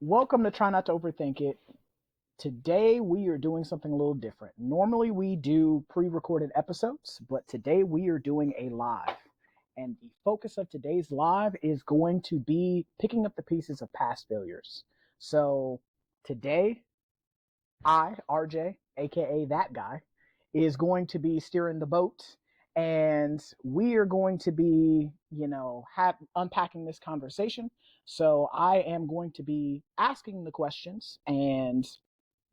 Welcome to Try Not to Overthink It. Today we are doing something a little different. Normally we do pre-recorded episodes, but today we are doing a live. And the focus of today's live is going to be picking up the pieces of past failures. So today, RJ, aka that guy, is going to be steering the boat, and we are going to be, unpacking this conversation. So I am going to be asking the questions, and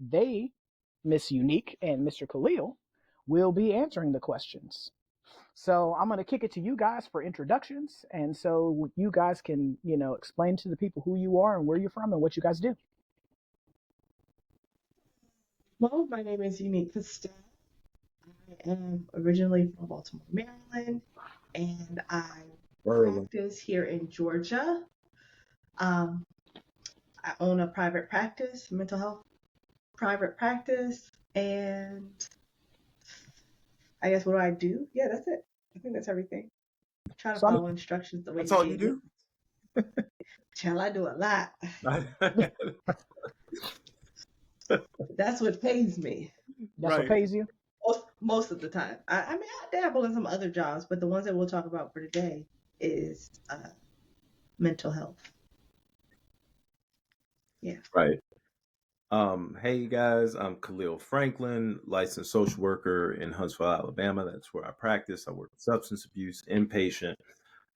they, Miss Unique and Mr. Khalil, will be answering the questions. So I'm going to kick it to you guys for introductions, and so you guys can, explain to the people who you are and where you're from and what you guys do. Well, my name is Unique Pista. I am originally from Baltimore, Maryland, and I Maryland. practice here in Georgia. Um, I own a private practice, mental health private practice, and I guess what do I do? Yeah, that's it. I think that's everything. Try to So I'm, follow instructions the way That's you all you gave me. do? Child, I do a lot. That's what pays me that's what Right. pays you. most of the time. I mean, I dabble in some other jobs, but the ones that we'll talk about for today is mental health. Yeah. Right. Hey you guys, I'm Khalil Franklin, licensed social worker in Huntsville, Alabama. That's where I practice. I work with substance abuse, inpatient.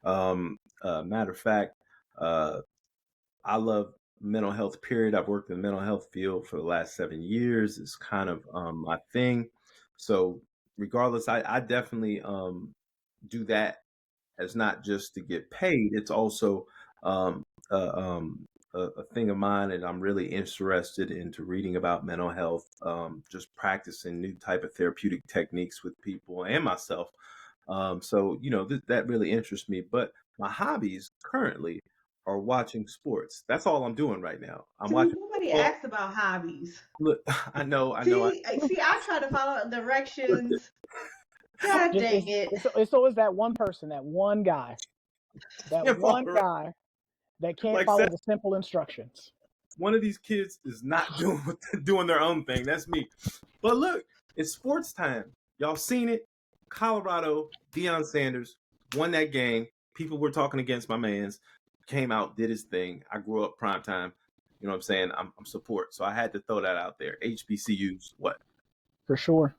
Matter of fact, uh, I love mental health, period. I've worked in the mental health field for the last 7 years. It's kind of my thing. So regardless, I definitely do that as not just to get paid. It's also um, uh, um, a thing of mine, and I'm really interested into reading about mental health, just practicing new type of therapeutic techniques with people and myself. So that really interests me. But my hobbies currently are watching sports. That's all I'm doing right now. I'm See, watching nobody football. asks about hobbies. Look, I know. I try to follow directions. God Just dang it. it's always that one person, that one guy, that Can't follow one around. guy that can't Like follow the simple instructions. one of these kids is not doing their own thing. That's me. But look, it's sports time. Y'all seen it? Colorado, Deion Sanders won that game. People were talking against my man's. Came out, did his thing. I grew up prime time. You know what I'm saying? I'm support. So I had to throw that out there. HBCUs, what? For sure.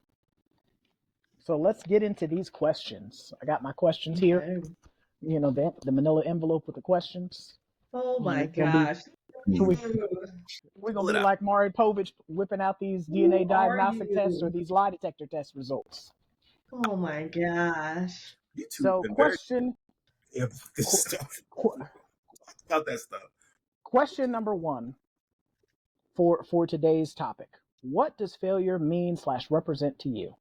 So let's get into these questions. I got my questions here. Okay. The manila envelope with the questions. Oh And my it's gonna be gosh. we Who we're gonna Pull it be out. like Maury Povich whipping out these DNA are diagnostic tests or you? these lie detector test results. Oh my gosh. You two have So been very question about this qu- stuff. qu- About that stuff. question number one for today's topic. What does failure mean/represent to you?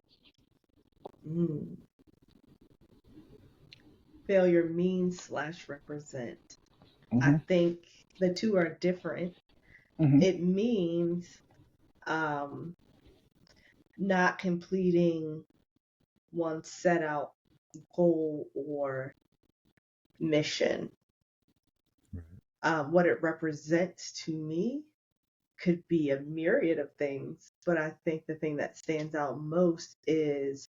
Mm. Failure means/represent. I Mm-hmm. think the two are different. Mm-hmm. It means um, not completing one's set out goal or mission. What it represents to me could be a myriad of things, but I think the thing that stands out most is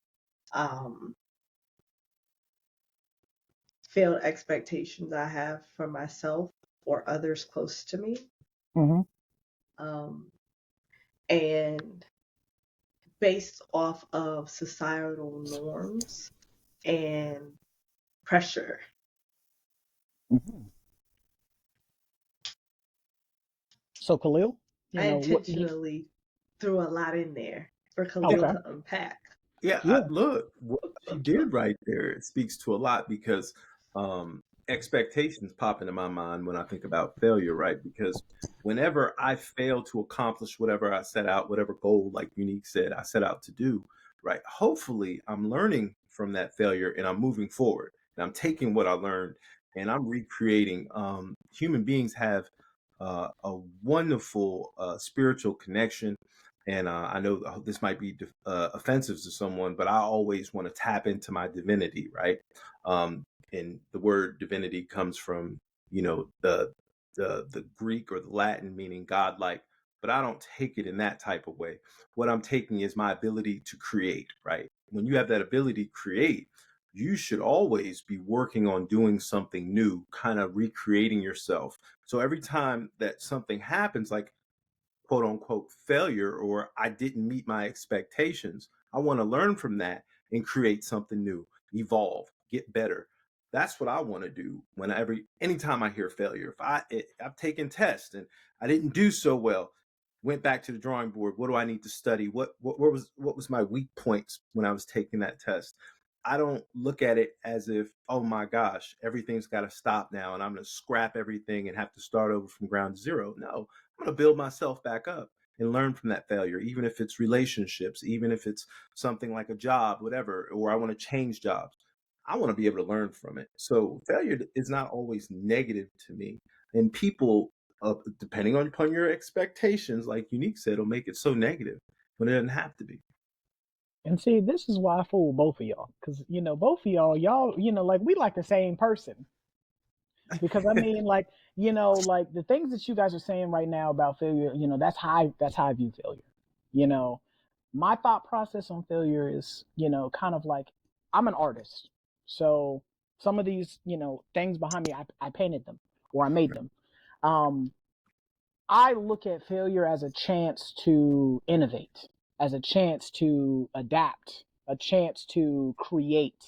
um, failed expectations I have for myself or others close to me. Mm-hmm. Um, and based off of societal norms and pressure. Mm-hmm. So Khalil, I what? intentionally threw a lot in there for Yeah, Khalil Okay. to unpack. yeah. Yeah. Look, what she did right there. It speaks to a lot because um, expectations pop into my mind when I think about failure, right? Because whenever I fail to accomplish whatever I set out, whatever goal, like Unique said, I set out to do, right? Hopefully, I'm learning from that failure and I'm moving forward and I'm taking what I learned and I'm recreating. Human beings have a wonderful spiritual connection. And I know this might be offensive to someone, but I always want to tap into my divinity, right? And the word divinity comes from, you know, the the Greek or the Latin meaning godlike, but I don't take it in that type of way. What I'm taking is my ability to create, right? When you have that ability to create, you should always be working on doing something new, kind of recreating yourself. So every time that something happens, like quote unquote failure, or I didn't meet my expectations, I want to learn from that and create something new, evolve, get better. That's what I want to do anytime I hear failure. I've taken tests and I didn't do so well, went back to the drawing board. What do I need to study? What was my weak points when I was taking that test? I don't look at it as if, oh my gosh, everything's got to stop now and I'm going to scrap everything and have to start over from ground zero. No, I'm going to build myself back up and learn from that failure, even if it's relationships, even if it's something like a job, whatever, or I want to change jobs. I want to be able to learn from it. So failure is not always negative to me. And people, depending upon your expectations, like Unique said, will make it so negative when it doesn't have to be. And see, this is why I fool both of y'all, because both of y'all, like we like the same person. Because I mean, like like the things that you guys are saying right now about failure, that's how I view failure. You know, my thought process on failure is, kind of like I'm an artist, so some of these, things behind me, I painted them or I made them. Um, I look at failure as a chance to innovate, as a chance to adapt, a chance to create.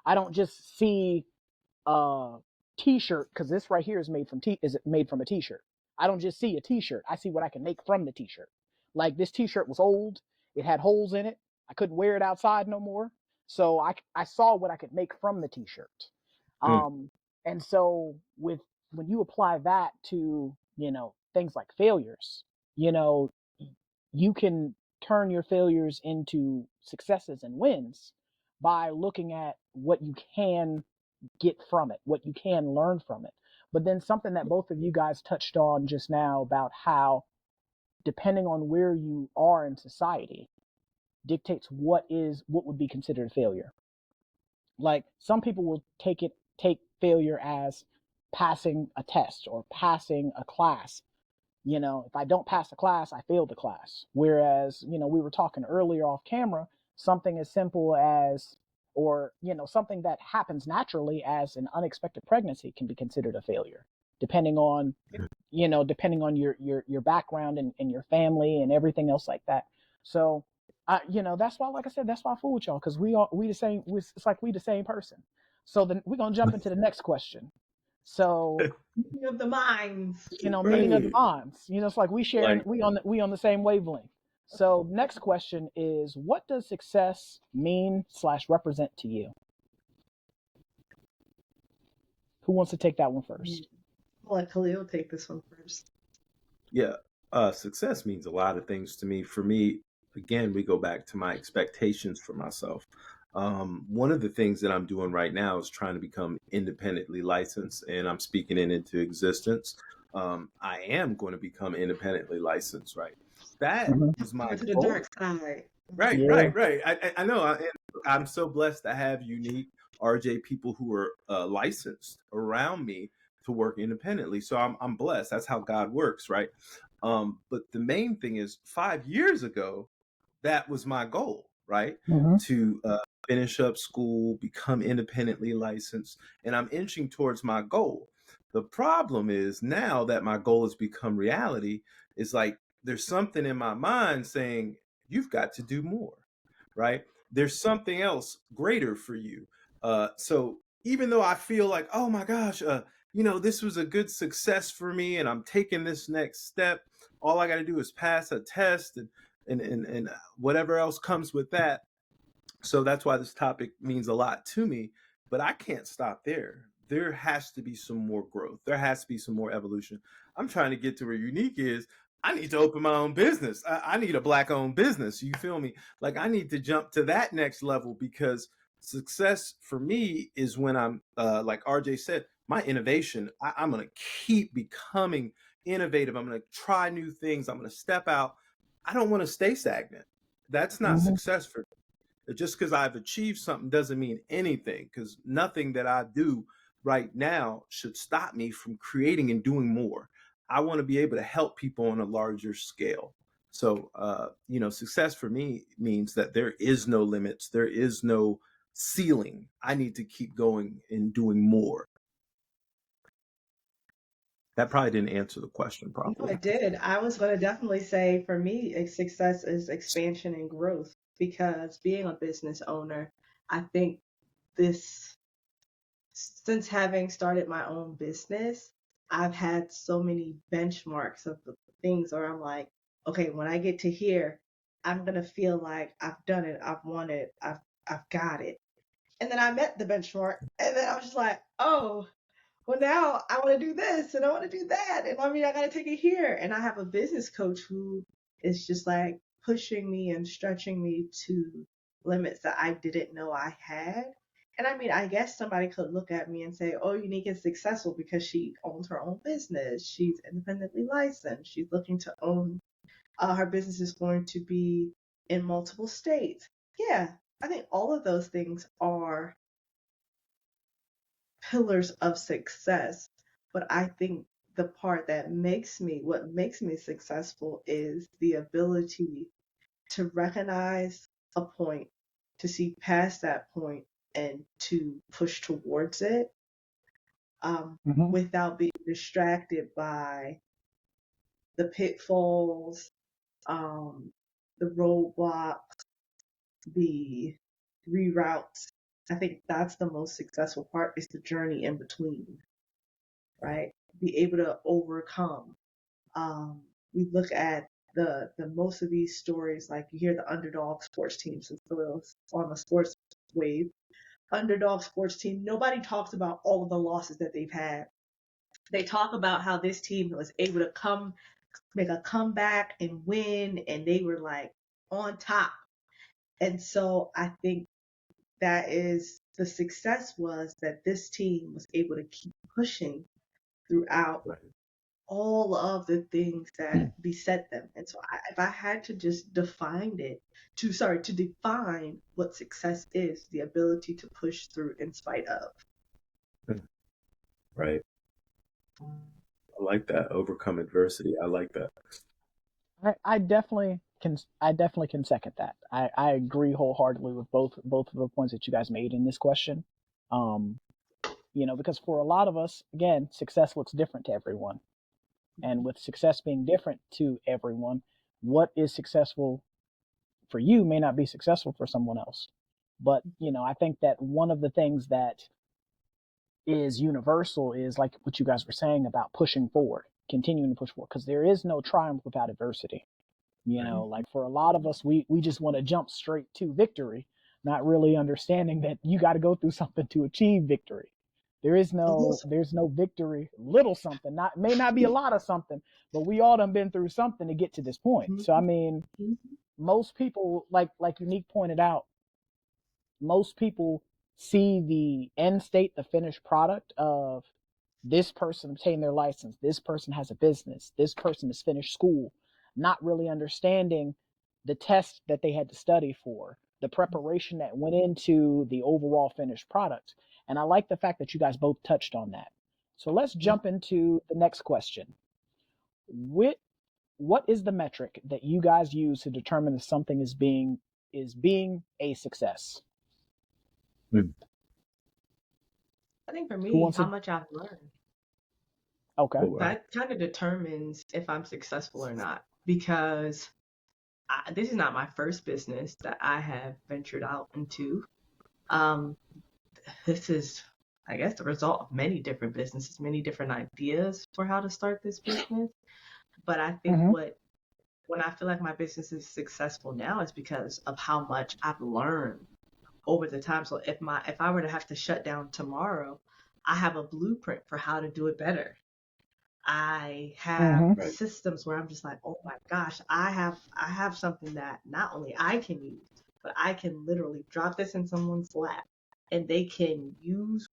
I don't just see a t-shirt, because this right here is made from a t-shirt. I don't just see a t-shirt. I see what I can make from the t-shirt. Like this t-shirt was old. It had holes in it. I couldn't wear it outside no more. So I saw what I could make from the t-shirt. Mm. And so when you apply that to, things like failures, you know, you can turn your failures into successes and wins by looking at what you can get from it, what you can learn from it. But then something that both of you guys touched on just now about how, depending on where you are in society, dictates what would be considered failure. Like some people will take failure as passing a test or passing a class. If I don't pass the class, I failed the class. Whereas, we were talking earlier off camera, something as simple as, or, something that happens naturally as an unexpected pregnancy can be considered a failure, depending on, your background and your family and everything else like that. So, that's why, like I said, that's why I fool with y'all, because we the same. It's like we the same person. So then we're gonna jump into the next question. So, Meeting of the minds. meeting of the Right. minds. It's like Like, we on the same wavelength. So next question is, what does success mean / represent to you? Who wants to take that one first? I'll let Khalil take this one first. yeah, success means a lot of things to me. For me, again, we go back to my expectations for myself. One of the things that I'm doing right now is trying to become independently licensed, and I'm speaking it into existence. I am going to become independently licensed, right? That Mm-hmm. was my Over to the goal. dark side. Right, Yeah. right, right. I know. And I'm so blessed to have Unique, RJ, people who are licensed around me to work independently. So I'm blessed. That's how God works, right? But the main thing is, 5 years ago, that was my goal, right? Mm-hmm. To finish up school, become independently licensed, and I'm inching towards my goal. The problem is now that my goal has become reality, is like there's something in my mind saying, you've got to do more, right? There's something else greater for you. So even though I feel like, oh my gosh, this was a good success for me and I'm taking this next step, all I got to do is pass a test and whatever else comes with that. So that's why this topic means a lot to me, but I can't stop there. There has to be some more growth. There has to be some more evolution. I'm trying to get to where Unique is. I need to open my own business. I need a black owned business. You feel me? Like I need to jump to that next level because success for me is when I'm, like RJ said, my innovation. I'm going to keep becoming innovative. I'm going to try new things. I'm going to step out. I don't want to stay stagnant. That's not Mm-hmm. success for just because I've achieved something doesn't mean anything, because nothing that I do right now should stop me from creating and doing more. I want to be able to help people on a larger scale. So, success for me means that there is no limits, there is no ceiling. I need to keep going and doing more. That probably didn't answer the question No, properly. it did. I was going to definitely say for me, success is expansion and growth because being a business owner, I think this, since having started my own business, I've had so many benchmarks of the things where I'm like, okay, when I get to here, I'm going to feel like I've done it, I've won it, I've got it. And then I met the benchmark and then I was just like, oh, well, now I want to do this and I want to do that. And I mean, I got to take it here. And I have a business coach who is just like pushing me and stretching me to limits that I didn't know I had. And I mean, I guess somebody could look at me and say, oh, Unique is successful because she owns her own business. She's independently licensed. She's looking to own, her business is going to be in multiple states. Yeah, I think all of those things are pillars of success. But I think the part that what makes me successful is the ability to recognize a point, to see past that point, and to push towards it Hmm. without being distracted by the pitfalls, um, the roadblocks, the reroutes. I think that's the most successful part is the journey in between, right? Be able to overcome. Um, we look at the most of these stories, like you hear the underdog sports teams and still on the sports wave. Underdog sports team, nobody talks about all of the losses that they've had. They talk about how this team was able to make a comeback and win, and they were like on top. And so I think that is the success was that this team was able to keep pushing throughout Right. all of the things that beset them. And so if I had to just to define what success is, the ability to push through in spite of. Right. I like that. Overcome adversity. I like that. I definitely can. I definitely can second that. I agree wholeheartedly with both of the points that you guys made in this question. Um, because for a lot of us, again, success looks different to everyone, and with success being different to everyone, what is successful for you may not be successful for someone else. But I think that one of the things that is universal is like what you guys were saying about pushing forward, continuing to push forward, because there is no triumph without adversity. Right. Like for a lot of us, we just want to jump straight to victory, not really understanding that you got to go through something to achieve victory. There's no victory, little something, not may not be a lot of something, but we all done been through something to get to this point. So I mean, most people, like Unique pointed out, most people see the end state, the finished product of this person obtained their license, this person has a business, this person has finished school, not really understanding the test that they had to study for, the preparation that went into the overall finished product. And I like the fact that you guys both touched on that. So let's jump into the next question. What what is the metric that you guys use to determine if something is being a success? Mm. I think for Who me, wants how to? much I've learned. Okay. Oh, wow. That kind of determines if I'm successful or not. Because this is not my first business that I have ventured out into. Um, this is, I guess, the result of many different businesses, many different ideas for how to start this business. But I think Mm-hmm. when I feel like my business is successful now is because of how much I've learned over the time. So if I were to have to shut down tomorrow, I have a blueprint for how to do it better. I have Mm-hmm. Right. systems where I'm just like, oh my gosh, I have something that not only I can use, but I can literally drop this in someone's lap and they can use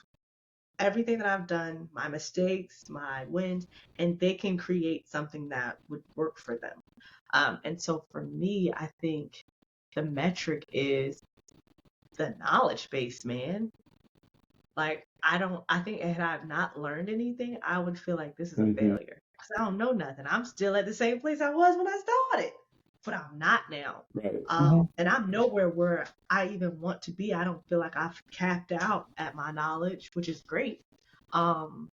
everything that I've done, my mistakes, my wins, and they can create something that would work for them. And so for me, I think the metric is the knowledge base, man. Like I think had I not learned anything, I would feel like this is a Hmm. failure. because I don't know nothing. I'm still at the same place I was when I started, but I'm not now. Right. And I'm nowhere where I even want to be. I don't feel like I've capped out at my knowledge, which is great. Um,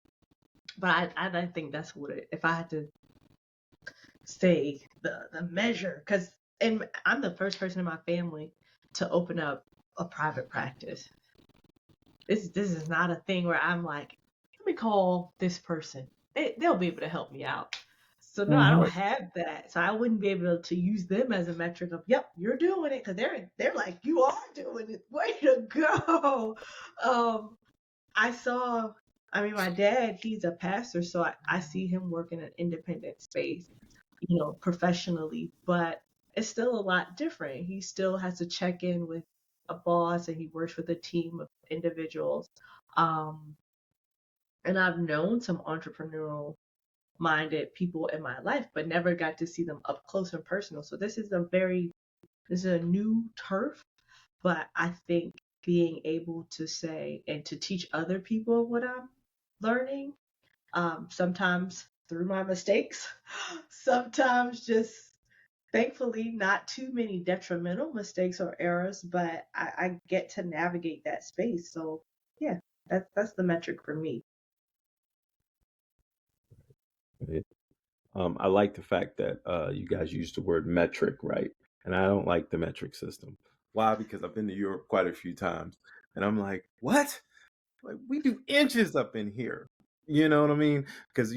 but I don't think that's what if I had to say the measure, because and I'm the first person in my family to open up a private practice. This is not a thing where I'm like, let me call this person. They'll be able to help me out. So no, I Mm-hmm. don't have that. So I wouldn't be able to use them as a metric of, yep, you're doing it, because they're like, you are doing it. Way to go. Um, I saw. I mean, my dad, he's a pastor, so I see him work in an independent space, professionally, but it's still a lot different. He still has to check in with a boss and he works with a team of individuals. Um, and I've known some entrepreneurial minded people in my life, but never got to see them up close and personal. So this is a new turf, but I think being able to say and to teach other people what I'm learning, sometimes through my mistakes, sometimes just thankfully not too many detrimental mistakes or errors, but I get to navigate that space. So yeah, that's the metric for me. Right. I like the fact that you guys use the word metric, right? And I don't like the metric system. Why? Because I've been to Europe quite a few times, and I'm like, what? Like we do inches up in here. You know what I mean? Because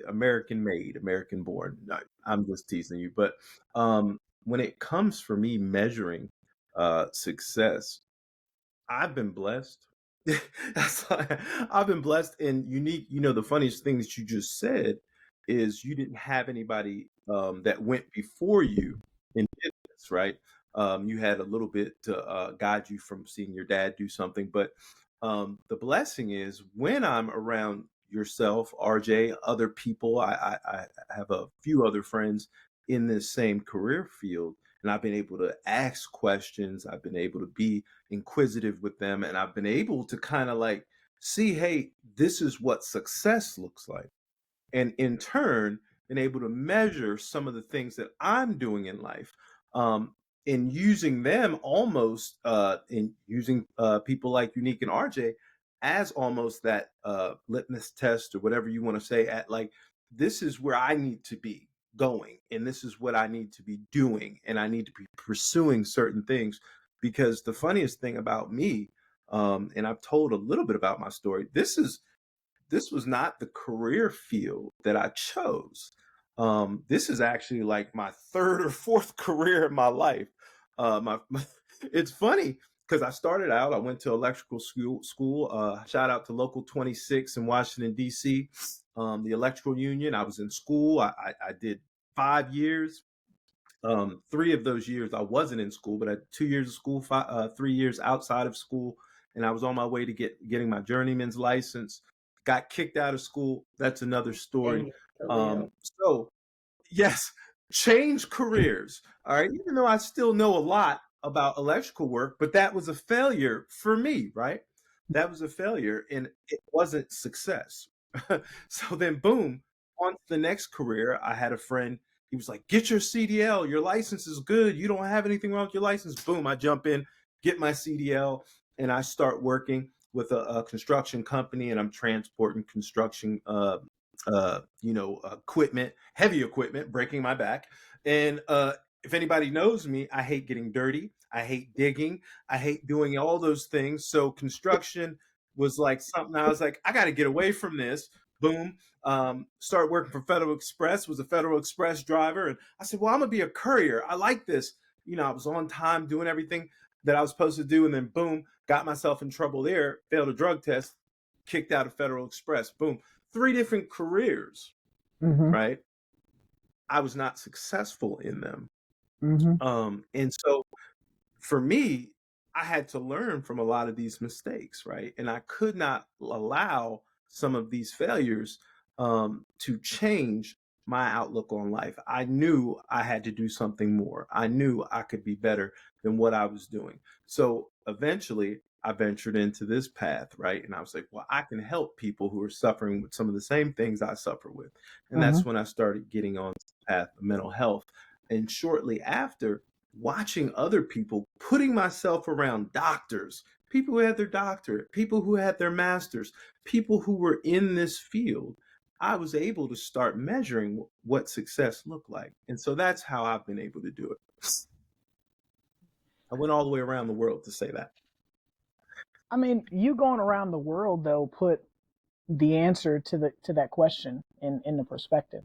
American made, American born. I'm just teasing you, but when it comes for me measuring success, I've been blessed. I've been blessed and unique. The funniest thing that you just said is you didn't have anybody that went before you in business, right? You had a little bit to guide you from seeing your dad do something. But the blessing is when I'm around yourself, RJ, other people, I have a few other friends in this same career field, and I've been able to ask questions. I've been able to be inquisitive with them, and I've been able to kind of like see, hey, this is what success looks like, and in turn been able to measure some of the things that I'm doing in life, um, in using them almost in using people like Unique and RJ as almost that litmus test or whatever you want to say, at like, this is where I need to be going and this is what I need to be doing and I need to be pursuing certain things. Because the funniest thing about me, and I've told a little bit about my story, this was not the career field that I chose. This is actually like my third or fourth career in my life. It's funny because I started out, I went to electrical school. Shout out to Local 26 in Washington, D.C., the electrical union. I was in school. I did 5 years. 3 of those years I wasn't in school, but I had 2 years of school, 3 years outside of school, and I was on my way to getting my journeyman's license. Got kicked out of school. That's another story. Dang it, Khalil. So yes, change careers. All right, even though I still know a lot about electrical work, but that was a failure for me, right? That was a failure, and it wasn't success. So then, boom, on to the next career. I had a friend. He was like, "Get your CDL. Your license is good. You don't have anything wrong with your license." Boom, I jump in, get my CDL, and I start working with a construction company, and I'm transporting construction, equipment, heavy equipment, breaking my back. And if anybody knows me, I hate getting dirty. I hate digging. I hate doing all those things. So construction was like something I was like, I got to get away from this. Boom. Started working for Federal Express, was a Federal Express driver. And I said, well, I'm going to be a courier. I like this. I was on time doing everything that I was supposed to do. And then boom, got myself in trouble there, failed a drug test, kicked out of Federal Express. Boom. 3 different careers, Mm-hmm. right? I was not successful in them. Mm-hmm. And so for me, I had to learn from a lot of these mistakes, right? And I could not allow some of these failures to change my outlook on life. I knew I had to do something more. I knew I could be better than what I was doing. So eventually I ventured into this path, right? And I was like, well, I can help people who are suffering with some of the same things I suffer with. And Mm-hmm. that's when I started getting on the path of mental health. And shortly after, watching other people, putting myself around doctors, people who had their doctorate, people who had their masters, people who were in this field, I was able to start measuring what success looked like. And so that's how I've been able to do it. I went all the way around the world to say that. I mean, you going around the world though put the answer to that question in the perspective.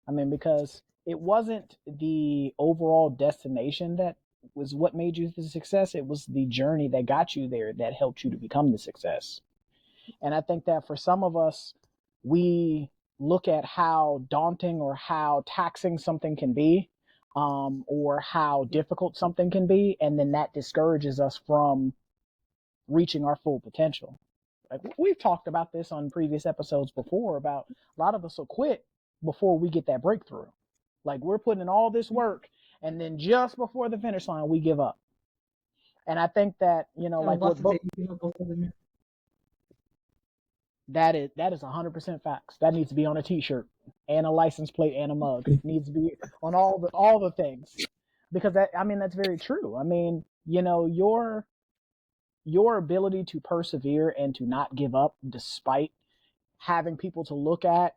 I mean, because it wasn't the overall destination that was what made you the success. It was the journey that got you there that helped you to become the success. And I think that for some of us, we look at how daunting or how taxing something can be, or how difficult something can be, and then that discourages us from reaching our full potential. Like we've talked about this on previous episodes before about a lot of us will quit before we get that breakthrough. Like we're putting in all this work and then just before the finish line we give up. And I think that, I was like about what to book say, you give up before the that is 100% facts. That needs to be on a t-shirt and a license plate and a mug. It needs to be on all the things. Because that, I mean, that's very true. I mean, your ability to persevere and to not give up despite having people to look at,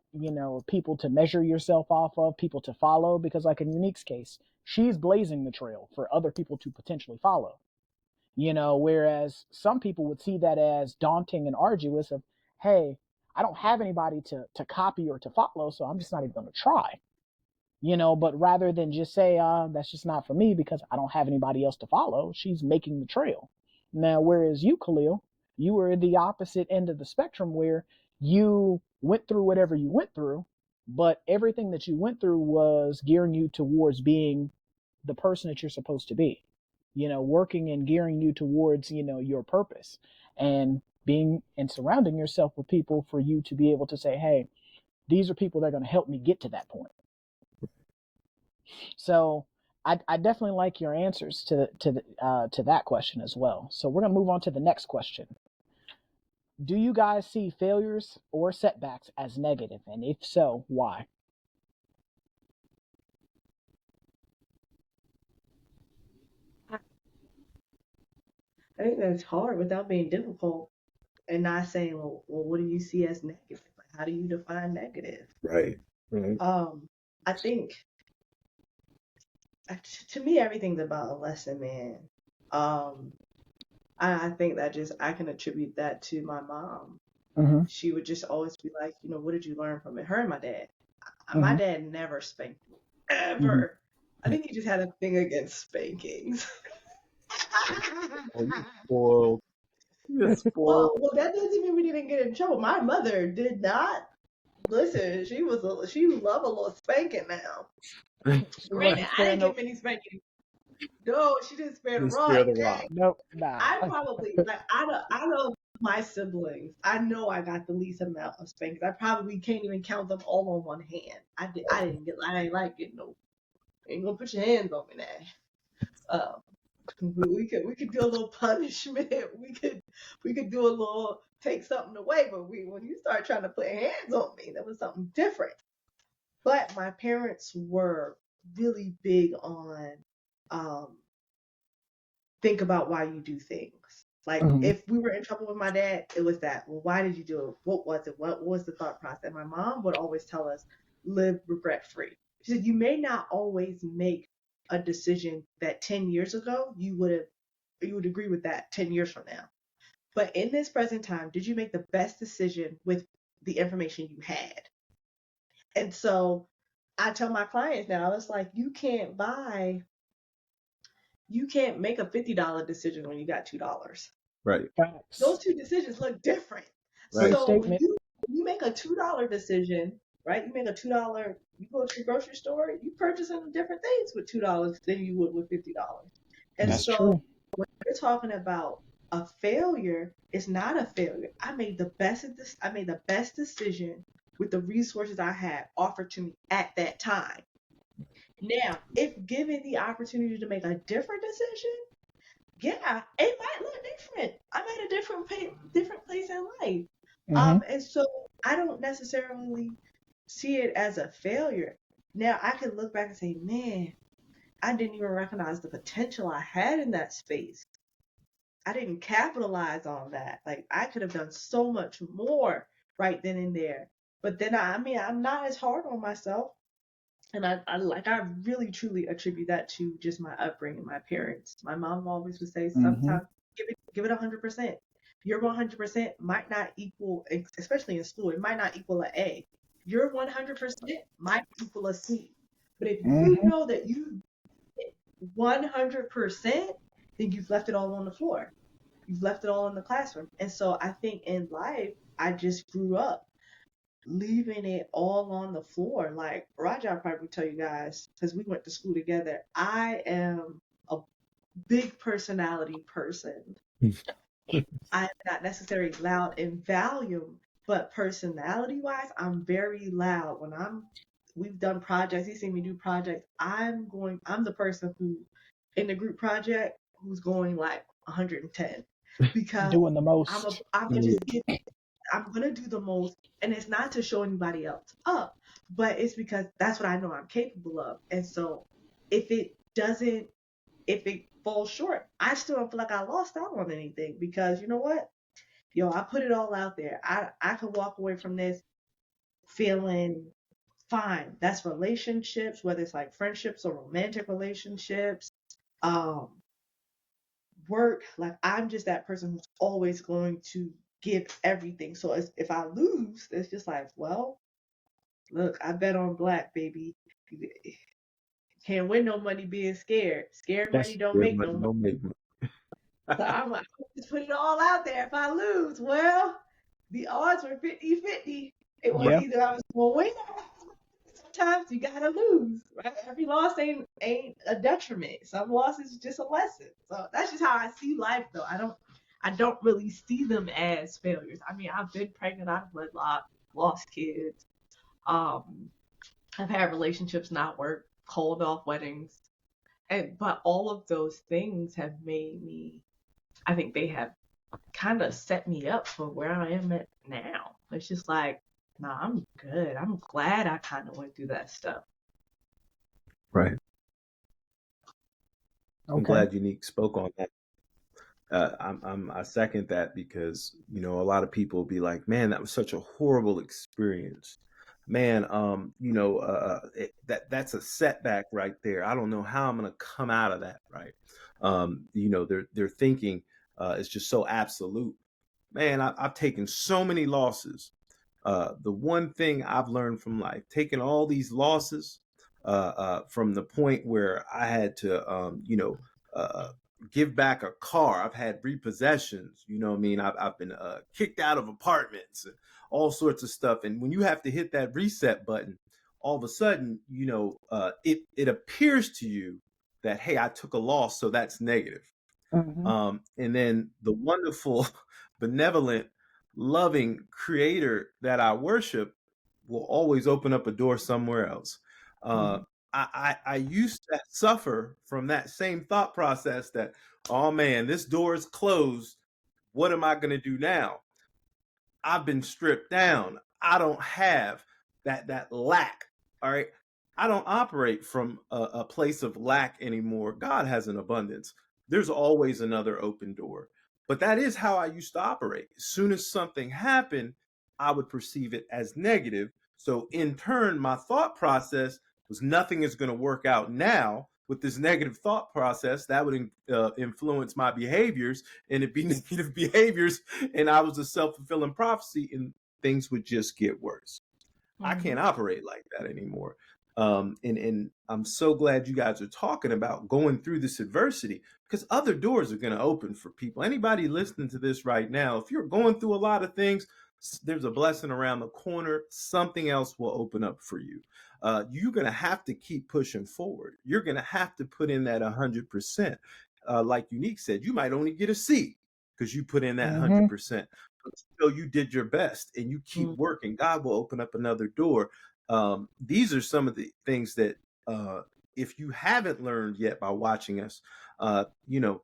people to measure yourself off of, people to follow, because like in Unique's case, she's blazing the trail for other people to potentially follow. Whereas some people would see that as daunting and arduous of, hey, I don't have anybody to copy or to follow, so I'm just not even going to try. But rather than just say, that's just not for me because I don't have anybody else to follow, she's making the trail. Now, whereas you, Khalil, you were the opposite end of the spectrum where you went through whatever you went through, but everything that you went through was gearing you towards being the person that you're supposed to be, working and gearing you towards, your purpose and being and surrounding yourself with people for you to be able to say, hey, these are people that are going to help me get to that point. So I definitely like your answers to that question as well. So we're gonna move on to the next question. Do you guys see failures or setbacks as negative, and if so, why? I think that's hard without being difficult and not saying, well, what do you see as negative? Like, how do you define negative? Right. Right. I think to me everything's about a lesson, man. Um, I think that just I can attribute that to my mom. Mm-hmm. She would just always be like, what did you learn from it? Her and my dad. My Mm-hmm. dad never spanked me Mm-hmm. ever. I think he just had a thing against spankings. Oh, you spoiled. You're well, spoiled. well, that doesn't mean we didn't get in trouble. My mother did not listen. She loved a little spanking now. She Granted, wasn't I sparing didn't no. get many spankings. No, she didn't spare the Didn't spare rod. the Dang. rod. Nope, nah. I probably like out of my siblings, I know I got the least amount of spankings. I probably can't even count them all on one hand. I didn't like it. No, ain't gonna put your hands on me now. We could do a little punishment. We could do a little take something away. But when you start trying to put hands on me, that was something different. But my parents were really big on um, think about why you do things. Like Mm-hmm. if we were in trouble with my dad, it was that. Well, why did you do it? What was it? What was the thought process? My mom would always tell us, live regret free. She said, you may not always make a decision that 10 years ago you would agree with that 10 years from now. But in this present time, did you make the best decision with the information you had? And so I tell my clients now, it's like you can't make a $50 decision when you got $2. Right. Those Facts. two decisions look different. Right. True So when statement. you make a $2 decision, right? You make a $2, you go to the grocery store, you purchasing different things with $2 than you would with $50. And That's so true. when you're talking about a failure, it's not a failure. I made the best decision with the resources I had offered to me at that time. Now, if given the opportunity to make a different decision, yeah, it might look different. I'm at a different place in life. Mm-hmm. And so I don't necessarily see it as a failure. Now I can look back and say, man, I didn't even recognize the potential I had in that space. I didn't capitalize on that. Like I could have done so much more right then and there. But then I mean, I'm not as hard on myself. And I really truly attribute that to just my upbringing, my parents. My mom always would say, Mm-hmm. sometimes give it 100%. Your 100% might not equal, especially in school, it might not equal an A. Your 100% might equal a C. But if you Mm-hmm. know that you did 100%, then you've left it all on the floor. You've left it all in the classroom. And so I think in life, I just grew up leaving it all on the floor. Like Raja probably tell you guys, because we went to school together, I am a big personality person. I'm not necessarily loud in volume, but personality wise, I'm very loud. We've done projects, you see me do projects, I'm the person who, in the group project, who's going like 110 because Doing the most. I'm gonna just get I'm gonna do the most, and it's not to show anybody else up, but it's because that's what I know I'm capable of. And so if it doesn't, if it falls short, I still don't feel like I lost out on anything because you know what? Yo, I put it all out there. I could walk away from this feeling fine. That's relationships, whether it's like friendships or romantic relationships, um, work. Like I'm just that person who's always going to give everything. So if I lose, it's just like, well, look, I bet on black, baby. You can't win no money being scared. Scared money That's don't Yeah, make but no money. no make. So I'm like, just put it all out there. If I lose, well, the odds were 50-50. It was yeah. either I was going to win or I was gonna lose. Sometimes you gotta lose, right? Every loss ain't a detriment. Some losses is just a lesson. So that's just how I see life, though. I don't really see them as failures. I mean, I've been pregnant, I've wedlock, lost kids. Um, I've had relationships not work, called off weddings, and but all of those things have made me. I think they have kind of set me up for where I am at now. It's just like, nah, I'm good. I'm glad I kind of went through that stuff. Right. I'm Okay. glad Unique spoke on that. I second that because a lot of people be like, man, that was such a horrible experience. Man, that's a setback right there. I don't know how I'm gonna come out of that, right? Their thinking is just so absolute. Man, I've taken so many losses. The one thing I've learned from life, taking all these losses, from the point where I had to, uh, give back a car. I've had repossessions. You know what I mean? I've been kicked out of apartments and all sorts of stuff. And when you have to hit that reset button, all of a sudden, it appears to you that, hey, I took a loss, so that's negative. Mm-hmm. And then the wonderful, benevolent, loving creator that I worship will always open up a door somewhere else. Uh, Mm-hmm. I used to suffer from that same thought process that, oh man, this door is closed. What am I going to do now? I've been stripped down. I don't have that lack. All right. I don't operate from a place of lack anymore. God has an abundance. There's always another open door. But that is how I used to operate. As soon as something happened, I would perceive it as negative. So in turn, my thought process was nothing is going to work out now with this negative thought process that would influence my behaviors, and it'd be negative behaviors, and I was a self-fulfilling prophecy, and things would just get worse. I Mm-hmm. can't operate like that anymore. And I'm so glad you guys are talking about going through this adversity, because other doors are going to open for people. Anybody listening to this right now, if you're going through a lot of things, there's a blessing around the corner. Something else will open up for you. You're going to have to keep pushing forward. You're going to have to put in that 100%. Like Unique said, you might only get a C because you put in that Mm-hmm. 100%. until you did your best and you keep working, God will open up another door. These are some of the things that, if you haven't learned yet by watching us, you know,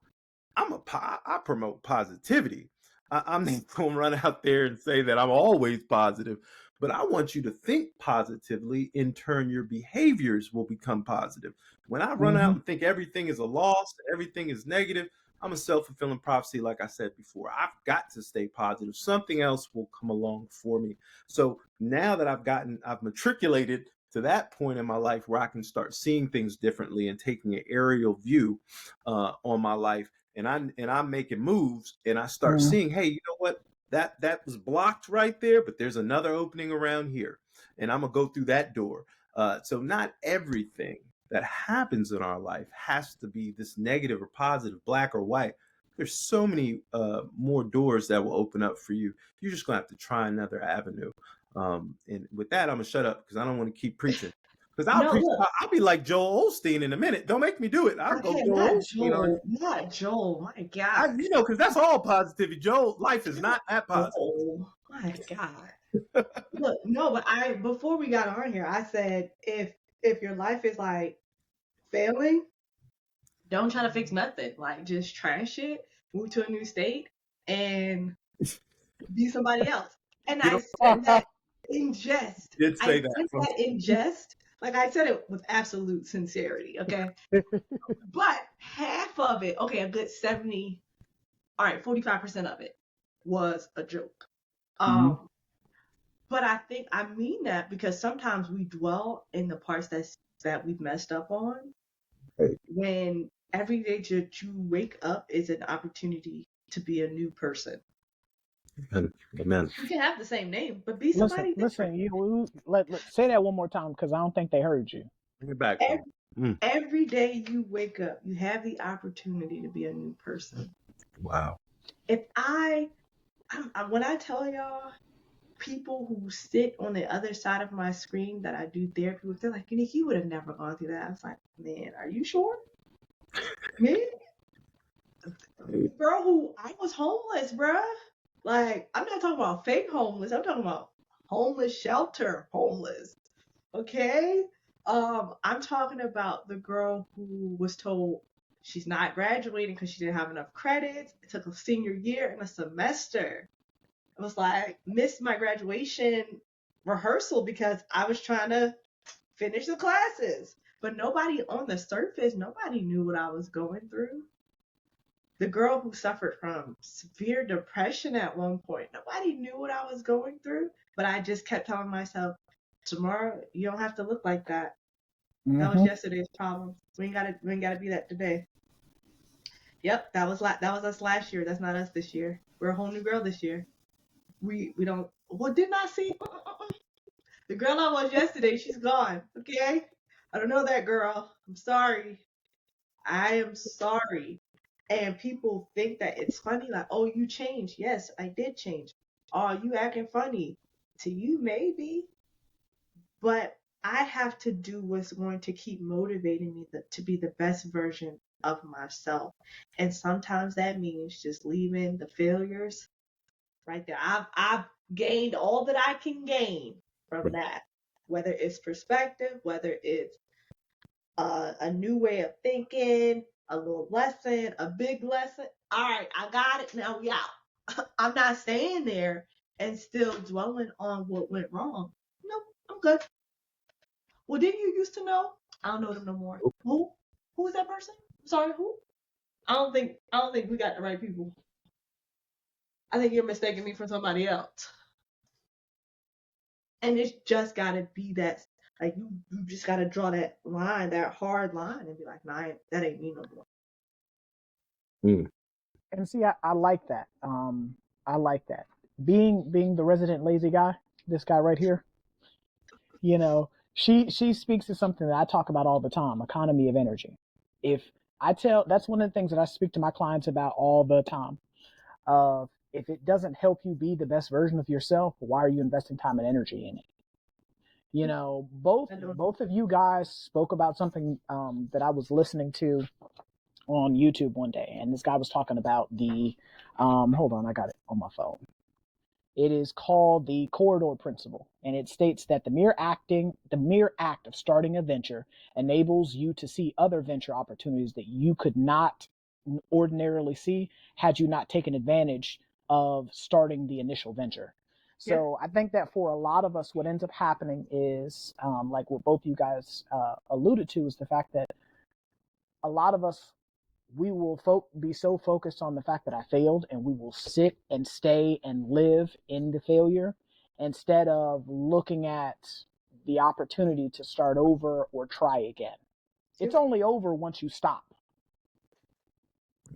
I promote positivity. I'm not going to run out there and say that I'm always positive, but I want you to think positively. In turn, your behaviors will become positive. When I run Mm-hmm. out and think everything is a loss, everything is negative, I'm a self-fulfilling prophecy. Like I said before, I've got to stay positive. Something else will come along for me. So now that I've matriculated to that point in my life where I can start seeing things differently and taking an aerial view on my life, and I'm making moves, and I start Mm-hmm. seeing, hey, you know what? That was blocked right there, but there's another opening around here, and I'm gonna go through that door. So not everything that happens in our life has to be this negative or positive, black or white. There's so many more doors that will open up for you. You're just gonna have to try another avenue. And with that, I'm gonna shut up because I don't want to keep preaching. Because I'll No, preach, look, I'll be like Joel Osteen in a minute. Don't make me do it. I'll go okay, Joel Osteen on you. Not Joel, my God. Because that's all positivity. Joel, life is not that positive. Joel, my God. Look, no, but before we got on here, I said if your life is like failing, don't try to fix nothing. Like just trash it, move to a new state, and be somebody else. And Get I a said that in jest. did I say that. said that in jest. Like I said it with absolute sincerity, okay? But half of it, okay, a good 70, all right, 45% of it was a joke. Mm-hmm. But I think I mean that because sometimes we dwell in the parts that we've messed up on Hey, when every day that you wake up is an opportunity to be a new person. amen. Amen. You can have the same name, but be Listen, somebody different. listen. Say that one more time because I don't think they heard you. Bring it back for Every, me. Mm, every day you wake up, you have the opportunity to be a new person. wow. If when I tell y'all, people who sit on the other side of my screen that I do therapy with, they're like, you would have never gone through that. I was like, man, are you sure? Me? Girl who I was homeless, bruh. Like, I'm not talking about fake homeless. I'm talking about homeless shelter homeless. Okay? I'm talking about the girl who was told she's not graduating because she didn't have enough credits. It took a senior year and a semester. I was like, missed my graduation rehearsal because I was trying to finish the classes. But nobody on the surface, nobody knew what I was going through. The girl who suffered from severe depression at one point, nobody knew what I was going through. But I just kept telling myself, tomorrow you don't have to look like that. That was Mm-hmm. yesterday's problem. We ain't gotta be that today. Yep, that was us last year. That's not us this year. We're a whole new girl this year. We don't. Well, didn't I see? The girl I was yesterday, she's gone. Okay, I don't know that girl. I'm sorry. I am sorry. And people think that it's funny, like, oh, you changed. Yes, I did change. Oh, you acting funny. To you, maybe. But I have to do what's going to keep motivating me to be the best version of myself. And sometimes that means just leaving the failures right there. I've gained all that I can gain from that, whether it's perspective, whether it's a new way of thinking, a little lesson, a big lesson. All right, I got it. Now we out. I'm not staying there and still dwelling on what went wrong. Nope, I'm good. Well, didn't you used to know? I don't know them no more. Who? Who is that person? Sorry, who? I don't think we got the right people. I think you're mistaking me for somebody else. And it's just gotta be that, like, you just gotta draw that line, that hard line, and be like, nah, that ain't me no more. Mm. And see, I like that. I like that. Being the resident lazy guy, this guy right here. She speaks to something that I talk about all the time: economy of energy. If that's one of the things that I speak to my clients about all the time. If it doesn't help you be the best version of yourself, why are you investing time and energy in it? Both I don't. both of you guys spoke about something that I was listening to on YouTube one day, and this guy was talking about the hold on, I got it on my phone. It is called the corridor principle, and it states that the mere act of starting a venture enables you to see other venture opportunities that you could not ordinarily see had you not taken advantage of starting the initial venture. Yeah. So I think that for a lot of us, what ends up happening is, like what both you guys alluded to, is the fact that a lot of us, we will be so focused on the fact that I failed, and we will sit and stay and live in the failure instead of looking at the opportunity to start over or try again. It's Yep. only over once you stop.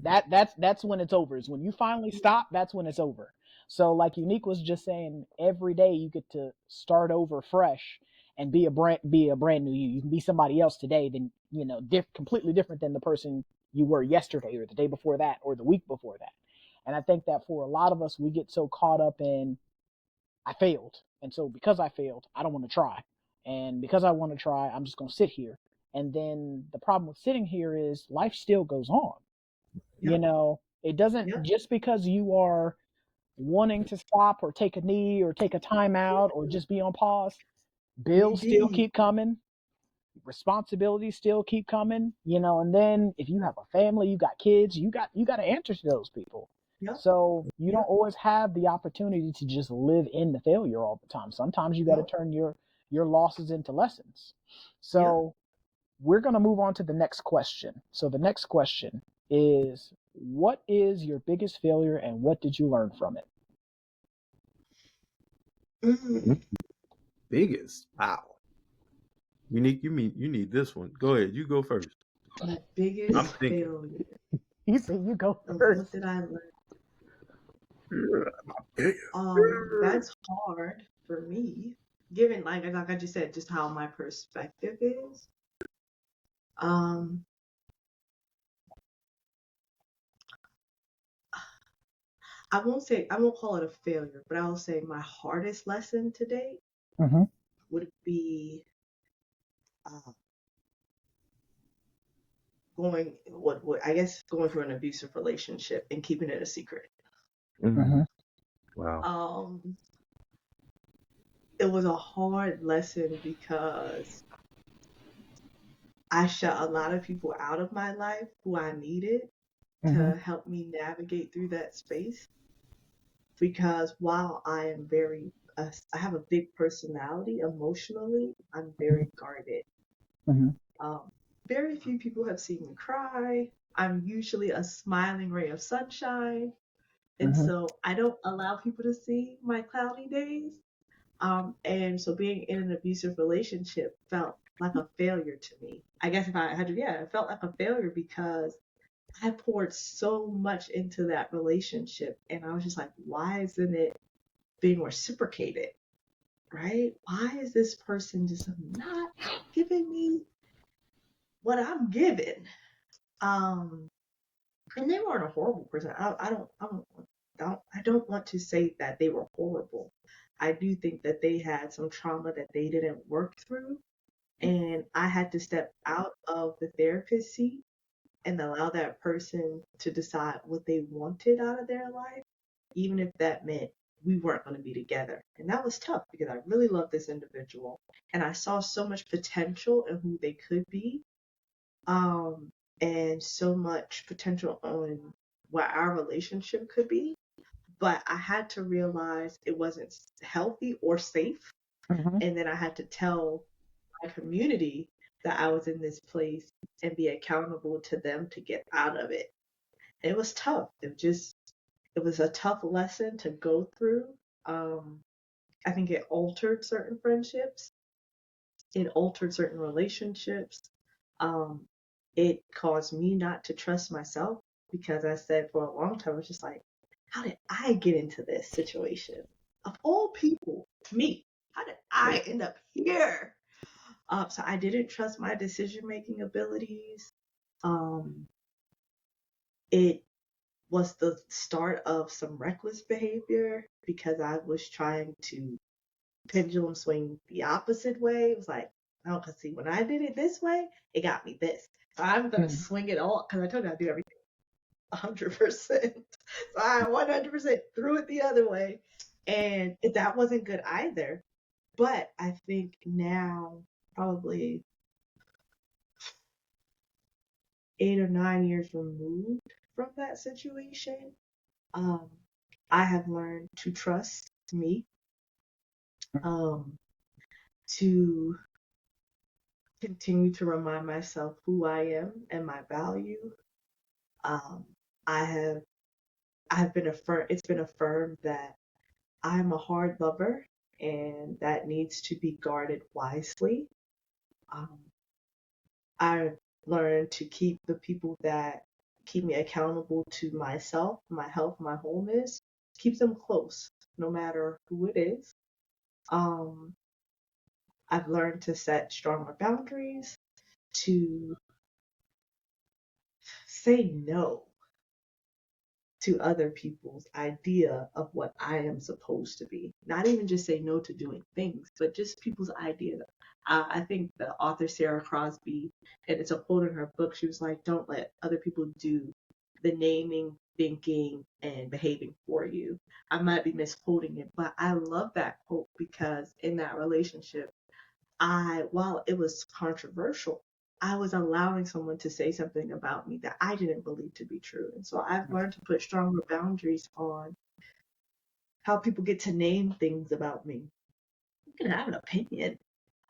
That's when it's over. Is when you finally stop. That's when it's over. So, like Unique was just saying, every day you get to start over fresh and be a brand new you. You can be somebody else today than completely different than the person you were yesterday or the day before that or the week before that. And I think that for a lot of us, we get so caught up in I failed, and so because I failed, I don't want to try, and because I want to try, I'm just going to sit here. And then the problem with sitting here is life still goes on. Yep. It doesn't, Yep. just because you are wanting to stop or take a knee or take a timeout or just be on pause, We bills still did. keep coming, responsibilities still keep coming, and then if you have a family, you got kids, you got to answer to those people. Yep. So you don't Yep. always have the opportunity to just live in the failure all the time. Sometimes you got to Yep. turn your losses into lessons. Yep. So we're going to move on to the next question. So the next question is, what is your biggest failure and what did you learn from it? Biggest. Wow. Unique, you need this one. Go ahead. You go first. My I'm biggest thinking. failure. You said you go What first. did I learn? Yeah. That's hard for me, given like I just said, just how my perspective is. Um, I won't call it a failure, but I'll say my hardest lesson to date Mm-hmm. would be uh, what I guess going through an abusive relationship and keeping it a secret. Mm-hmm. Wow. Um, it was a hard lesson because I shut a lot of people out of my life who I needed Mm-hmm. to help me navigate through that space. Because while I have a big personality emotionally, I'm very guarded. Mm-hmm. Um, Very few people have seen me cry. I'm usually a smiling ray of sunshine. And Mm-hmm. so I don't allow people to see my cloudy days. And so being in an abusive relationship felt like a failure to me. I guess if I had to, yeah, it felt like a failure because I poured so much into that relationship. And I was just like, why isn't it being reciprocated? Right? Why is this person just not giving me what I'm given? Um, and they weren't a horrible person. I don't want to say that they were horrible. I do think that they had some trauma that they didn't work through, and I had to step out of the therapist seat and allow that person to decide what they wanted out of their life, even if that meant we weren't going to be together. And that was tough because I really loved this individual and I saw so much potential in who they could be, um, and so much potential on what our relationship could be. But I had to realize it wasn't healthy or safe. Mm-hmm. And then I had to tell my community that I was in this place and be accountable to them to get out of it. And it was tough. It was a tough lesson to go through. Um, I think it altered certain friendships. It altered certain relationships. Um, it caused me not to trust myself because I said for a long time, I was just like, how did I get into this situation? Of all people, me, how did I end up here? So I didn't trust my decision making abilities. Um, it was the start of some reckless behavior because I was trying to pendulum swing the opposite way. It was like, oh, because see, when I did it this way, it got me this. So I'm going to swing it all because I told you I do everything 100%. So I 100% threw it the other way. And that wasn't good either. But I think now, probably 8 or 9 years removed from that situation, um, I have learned to trust me, um, to continue to remind myself who I am and my value. Um, I have it's been affirmed that I'm a hard lover and that needs to be guarded wisely. Um, I've learned to keep the people that keep me accountable to myself, my health, my wholeness, keep them close, no matter who it is. Um, I've learned to set stronger boundaries, to say no to other people's idea of what I am supposed to be. Not even just say no to doing things, but just people's idea. I think the author Sarah Crosby, and it's a quote in her book, she was like, don't let other people do the naming, thinking, and behaving for you. I might be misquoting it, but I love that quote because in that relationship, while it was controversial, I was allowing someone to say something about me that I didn't believe to be true. And so I've learned to put stronger boundaries on how people get to name things about me. You can have an opinion,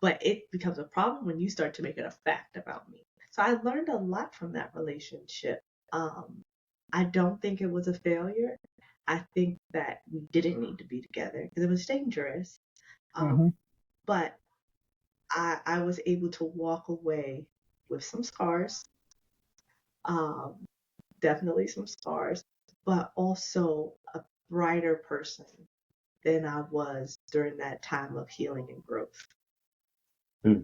but it becomes a problem when you start to make it a fact about me. So I learned a lot from that relationship. Um, I don't think it was a failure. I think that we didn't need to be together because it was dangerous. Mm-hmm. But I was able to walk away with some scars, um, definitely some scars, but also a brighter person than I was during that time of healing and growth. Hmm.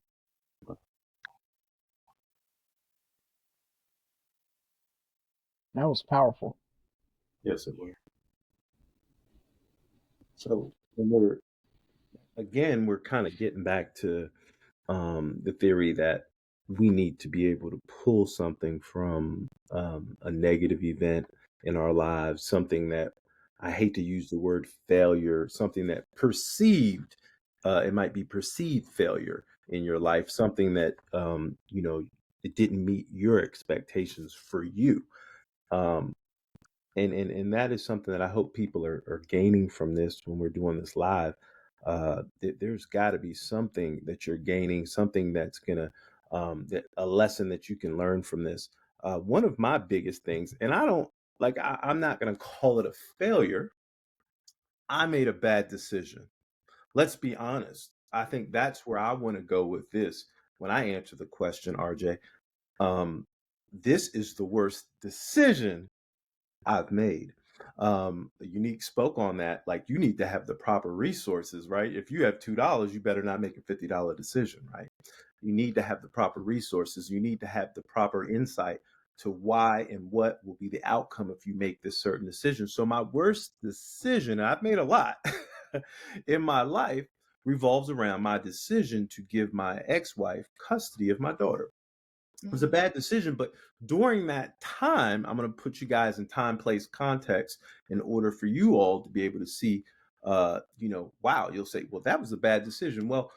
That was powerful. Yes, it was. So when we're kind of getting back to the theory that we need to be able to pull something from a negative event in our lives, something that I hate to use the word failure, something that it might be perceived failure in your life, something that, it didn't meet your expectations for you. Um, and that is something that I hope people are gaining from this when we're doing this live. There's got to be something that you're gaining, something that's gonna that a lesson that you can learn from this. One of my biggest things, and I don't like I'm not gonna call it a failure. I made a bad decision. Let's be honest. I think that's where I want to go with this when I answer the question, RJ. Um, this is the worst decision I've made. Unique spoke on that. Like, you need to have the proper resources, right? If you have $2, you better not make a $50 decision, right? You need to have the proper resources. You need to have the proper insight to why and what will be the outcome if you make this certain decision. So my worst decision, and I've made a lot in my life, revolves around my decision to give my ex-wife custody of my daughter. It was a Mm, bad decision, but during that time, I'm going to put you guys in time, place, context in order for you all to be able to see, wow, you'll say, well, that was a bad decision. Well,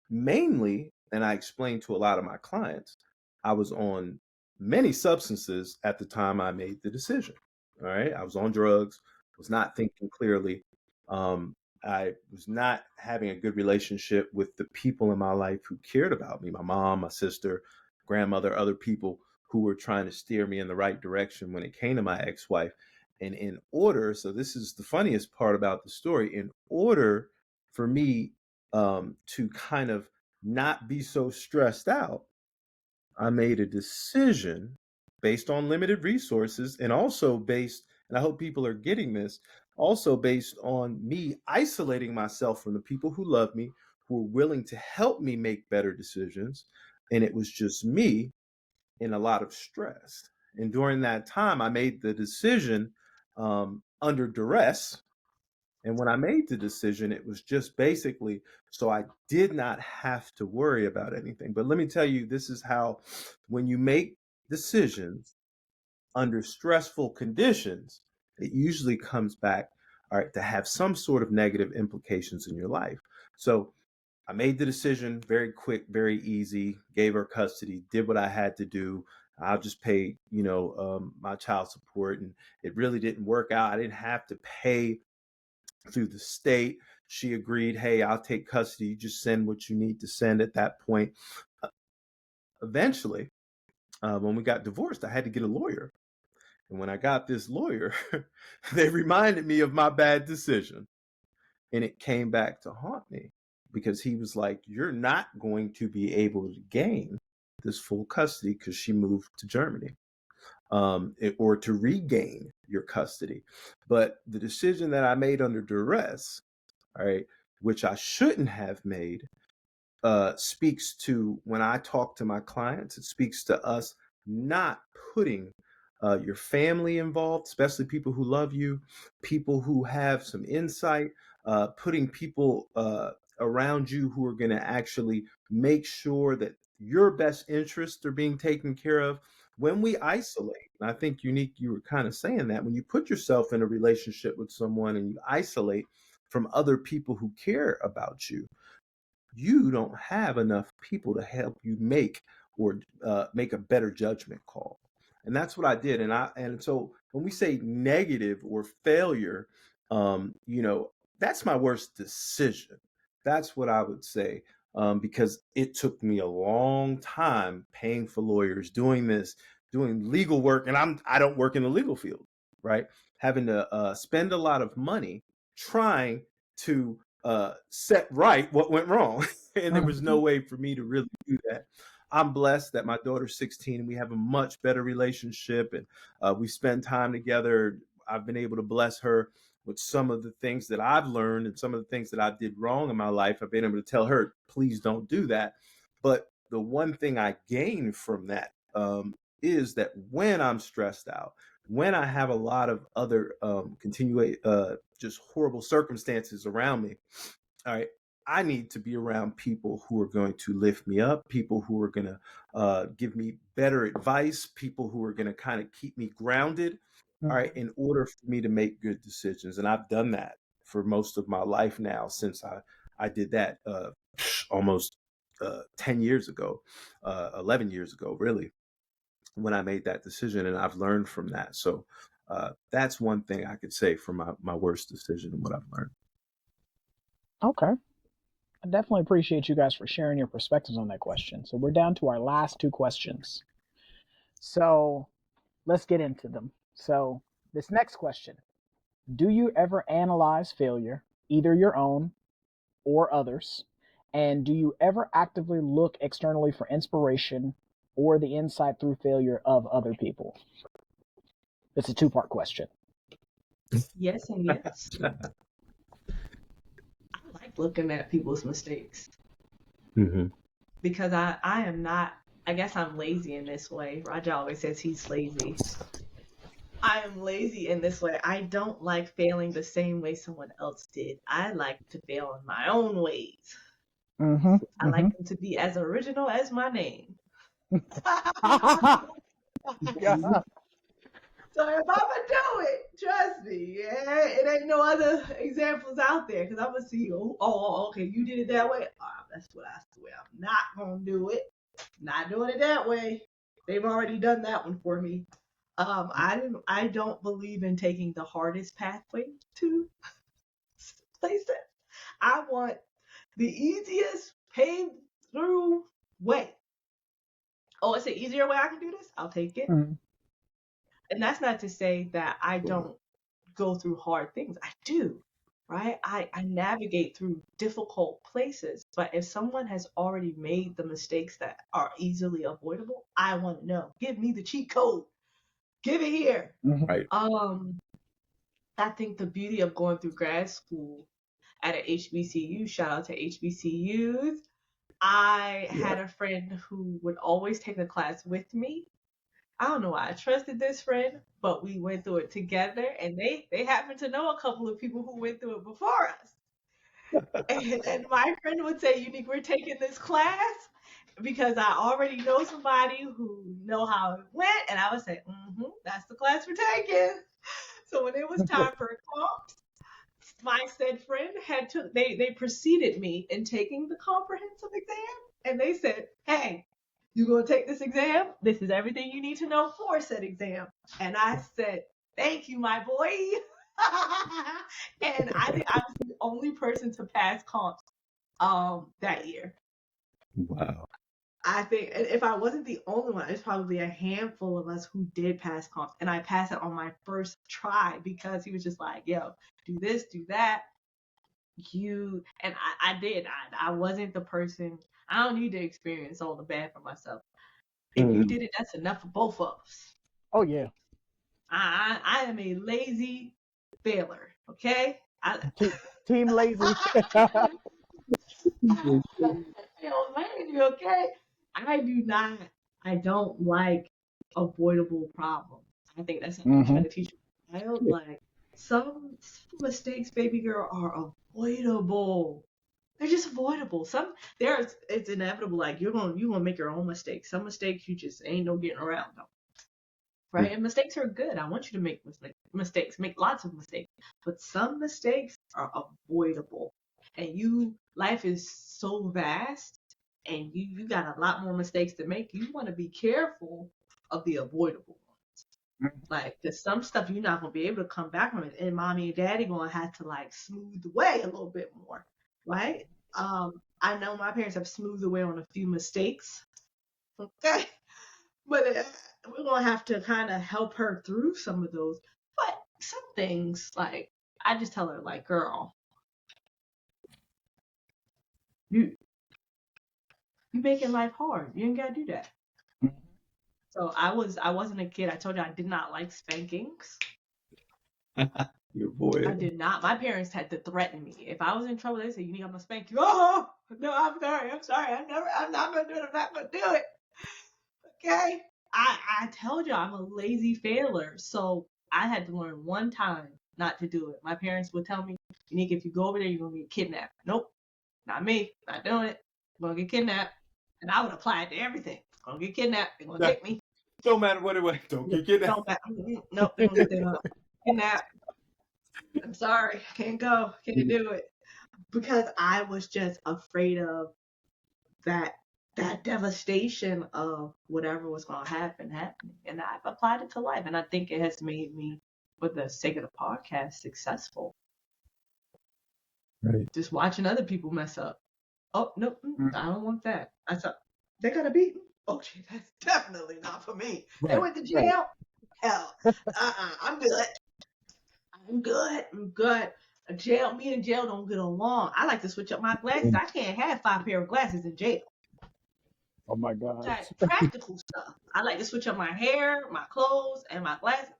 mainly, and I explained to a lot of my clients, I was on many substances at the time I made the decision. All right. I was on drugs, was not thinking clearly. Um, I was not having a good relationship with the people in my life who cared about me, my mom, my sister, grandmother, other people who were trying to steer me in the right direction when it came to my ex wife. And in order, so this is the funniest part about the story, in order for me to kind of not be so stressed out, I made a decision based on limited resources and also based, and I hope people are getting this, also based on me isolating myself from the people who love me, who were willing to help me make better decisions. And it was just me in a lot of stress. And during that time, I made the decision under duress, and when I made the decision, it was just basically so I did not have to worry about anything. But let me tell you, this is how, when you make decisions under stressful conditions, it usually comes back all right, to have some sort of negative implications in your life. So I made the decision very quick, very easy, gave her custody, did what I had to do. I'll just pay, my child support. And it really didn't work out. I didn't have to pay through the state. She agreed, hey, I'll take custody. You just send what you need to send at that point. Eventually, when we got divorced, I had to get a lawyer. And when I got this lawyer, they reminded me of my bad decision. And it came back to haunt me because he was like, you're not going to be able to gain this full custody because she moved to Germany, or to regain your custody. But the decision that I made under duress, all right, which I shouldn't have made, speaks to, when I talk to my clients, it speaks to us not putting your family involved, especially people who love you, people who have some insight, putting people around you who are going to actually make sure that your best interests are being taken care of. When we isolate, and I think Unique, you were kind of saying that, when you put yourself in a relationship with someone and you isolate from other people who care about you don't have enough people to help you make a better judgment call. And that's what I did. And so when we say negative or failure, that's my worst decision. That's what I would say, because it took me a long time paying for lawyers, doing legal work, and I don't work in the legal field, right? Having to spend a lot of money trying to set right what went wrong. And there was no way for me to really do that. I'm blessed that my daughter's 16 and we have a much better relationship, and we spend time together. I've been able to bless her with some of the things that I've learned and some of the things that I did wrong in my life. I've been able to tell her, please don't do that. But the one thing I gained from that is that when I'm stressed out, when I have a lot of other just horrible circumstances around me, all right, I need to be around people who are going to lift me up, people who are going to give me better advice, people who are going to kind of keep me grounded, all right, in order for me to make good decisions. And I've done that for most of my life now since I did that almost 10 years ago, 11 years ago, really, when I made that decision. And I've learned from that. So that's one thing I could say for my worst decision and what I've learned. Okay. I definitely appreciate you guys for sharing your perspectives on that question. So we're down to our last two questions. So let's get into them. So this next question: do you ever analyze failure, either your own or others? And do you ever actively look externally for inspiration or the insight through failure of other people? It's a two-part question. Yes and yes. I like looking at people's mistakes because I am not, I guess I'm lazy in this way. Roger always says he's lazy. I am lazy in this way. I don't like failing the same way someone else did. I like to fail in my own ways. I like them to be as original as my name. Yeah. So if I'm gonna do it, trust me, yeah, it ain't no other examples out there because I'm gonna see, okay, you did it that way. That's what I swear. I'm not gonna do it. Not doing it that way. They've already done that one for me. I don't believe in taking the hardest pathway to places. I want the easiest paved through way. Oh, it's an easier way I can do this? I'll take it. And that's not to say that I don't go through hard things. I do, right? I navigate through difficult places. But if someone has already made the mistakes that are easily avoidable, I want to know. Give me the cheat code. Give it here. Right. I think the beauty of going through grad school at an HBCU, shout out to HBCUs, I had a friend who would always take the class with me. I don't know why I trusted this friend, but we went through it together, and they happen to know a couple of people who went through it before us. And my friend would say, Unique, we're taking this class because I already know somebody who know how it went, and I would say, that's the class we're taking. So when it was time for comps, my said friend they preceded me in taking the comprehensive exam, and they said, "Hey, you gonna take this exam? This is everything you need to know for said exam." And I said, "Thank you, my boy." And I think I was the only person to pass comps that year. Wow. I think if I wasn't the only one, there's probably a handful of us who did pass comps, and I passed it on my first try because he was just like, "Yo, do this, do that." I did. I wasn't the person. I don't need to experience all the bad for myself. If you did it, that's enough for both of us. Oh yeah. I am a lazy failure. Okay. Team lazy. Lazy. Okay. I do not. I don't like avoidable problems. I think that's something you try Hmm. to teach a child. Like some mistakes, baby girl, are avoidable. They're just avoidable. It's inevitable. Like you're gonna make your own mistakes. Some mistakes you just ain't no getting around them. Right? And mistakes are good. I want you to make mistakes, make lots of mistakes. But some mistakes are avoidable. And life is so vast and you got a lot more mistakes to make. You want to be careful of the avoidable ones. Like, there's some stuff you're not gonna be able to come back from it, and mommy and daddy gonna have to like smooth the way a little bit more, right? I know my parents have smoothed the way on a few mistakes, okay, but we're gonna have to kind of help her through some of those. But some things, like I just tell her, like, girl, you you making life hard. You ain't gotta do that. So I wasn't a kid. I told you I did not like spankings. Your boy. I did not. My parents had to threaten me. If I was in trouble, they said, "You need, I'm gonna spank you." Oh no, I'm sorry. I'm sorry. I'm not gonna do it. I'm not gonna do it. Okay. I told you I'm a lazy failure. So I had to learn one time not to do it. My parents would tell me, "Unique, if you go over there, you're gonna get kidnapped." Nope, not me. Not doing it. I'm gonna get kidnapped. And I would apply it to everything. Gonna get kidnapped. They're gonna take me. Don't matter what it was. Don't get kidnapped. Don't matter. Nope, they're gonna get kidnapped. I'm sorry. Can't go. Can't do it. Because I was just afraid of that devastation of whatever was going to happening, and I've applied it to life, and I think it has made me, for the sake of the podcast, successful. Right. Just watching other people mess up. Oh no, I don't want that. I thought they got a beaten. Oh, gee, that's definitely not for me. They Right. went to jail. Hell, I'm good. I'm good. I'm good. Me and jail don't get along. I like to switch up my glasses. I can't have 5 pair of glasses in jail. Oh my God. Like practical stuff. I like to switch up my hair, my clothes, and my glasses.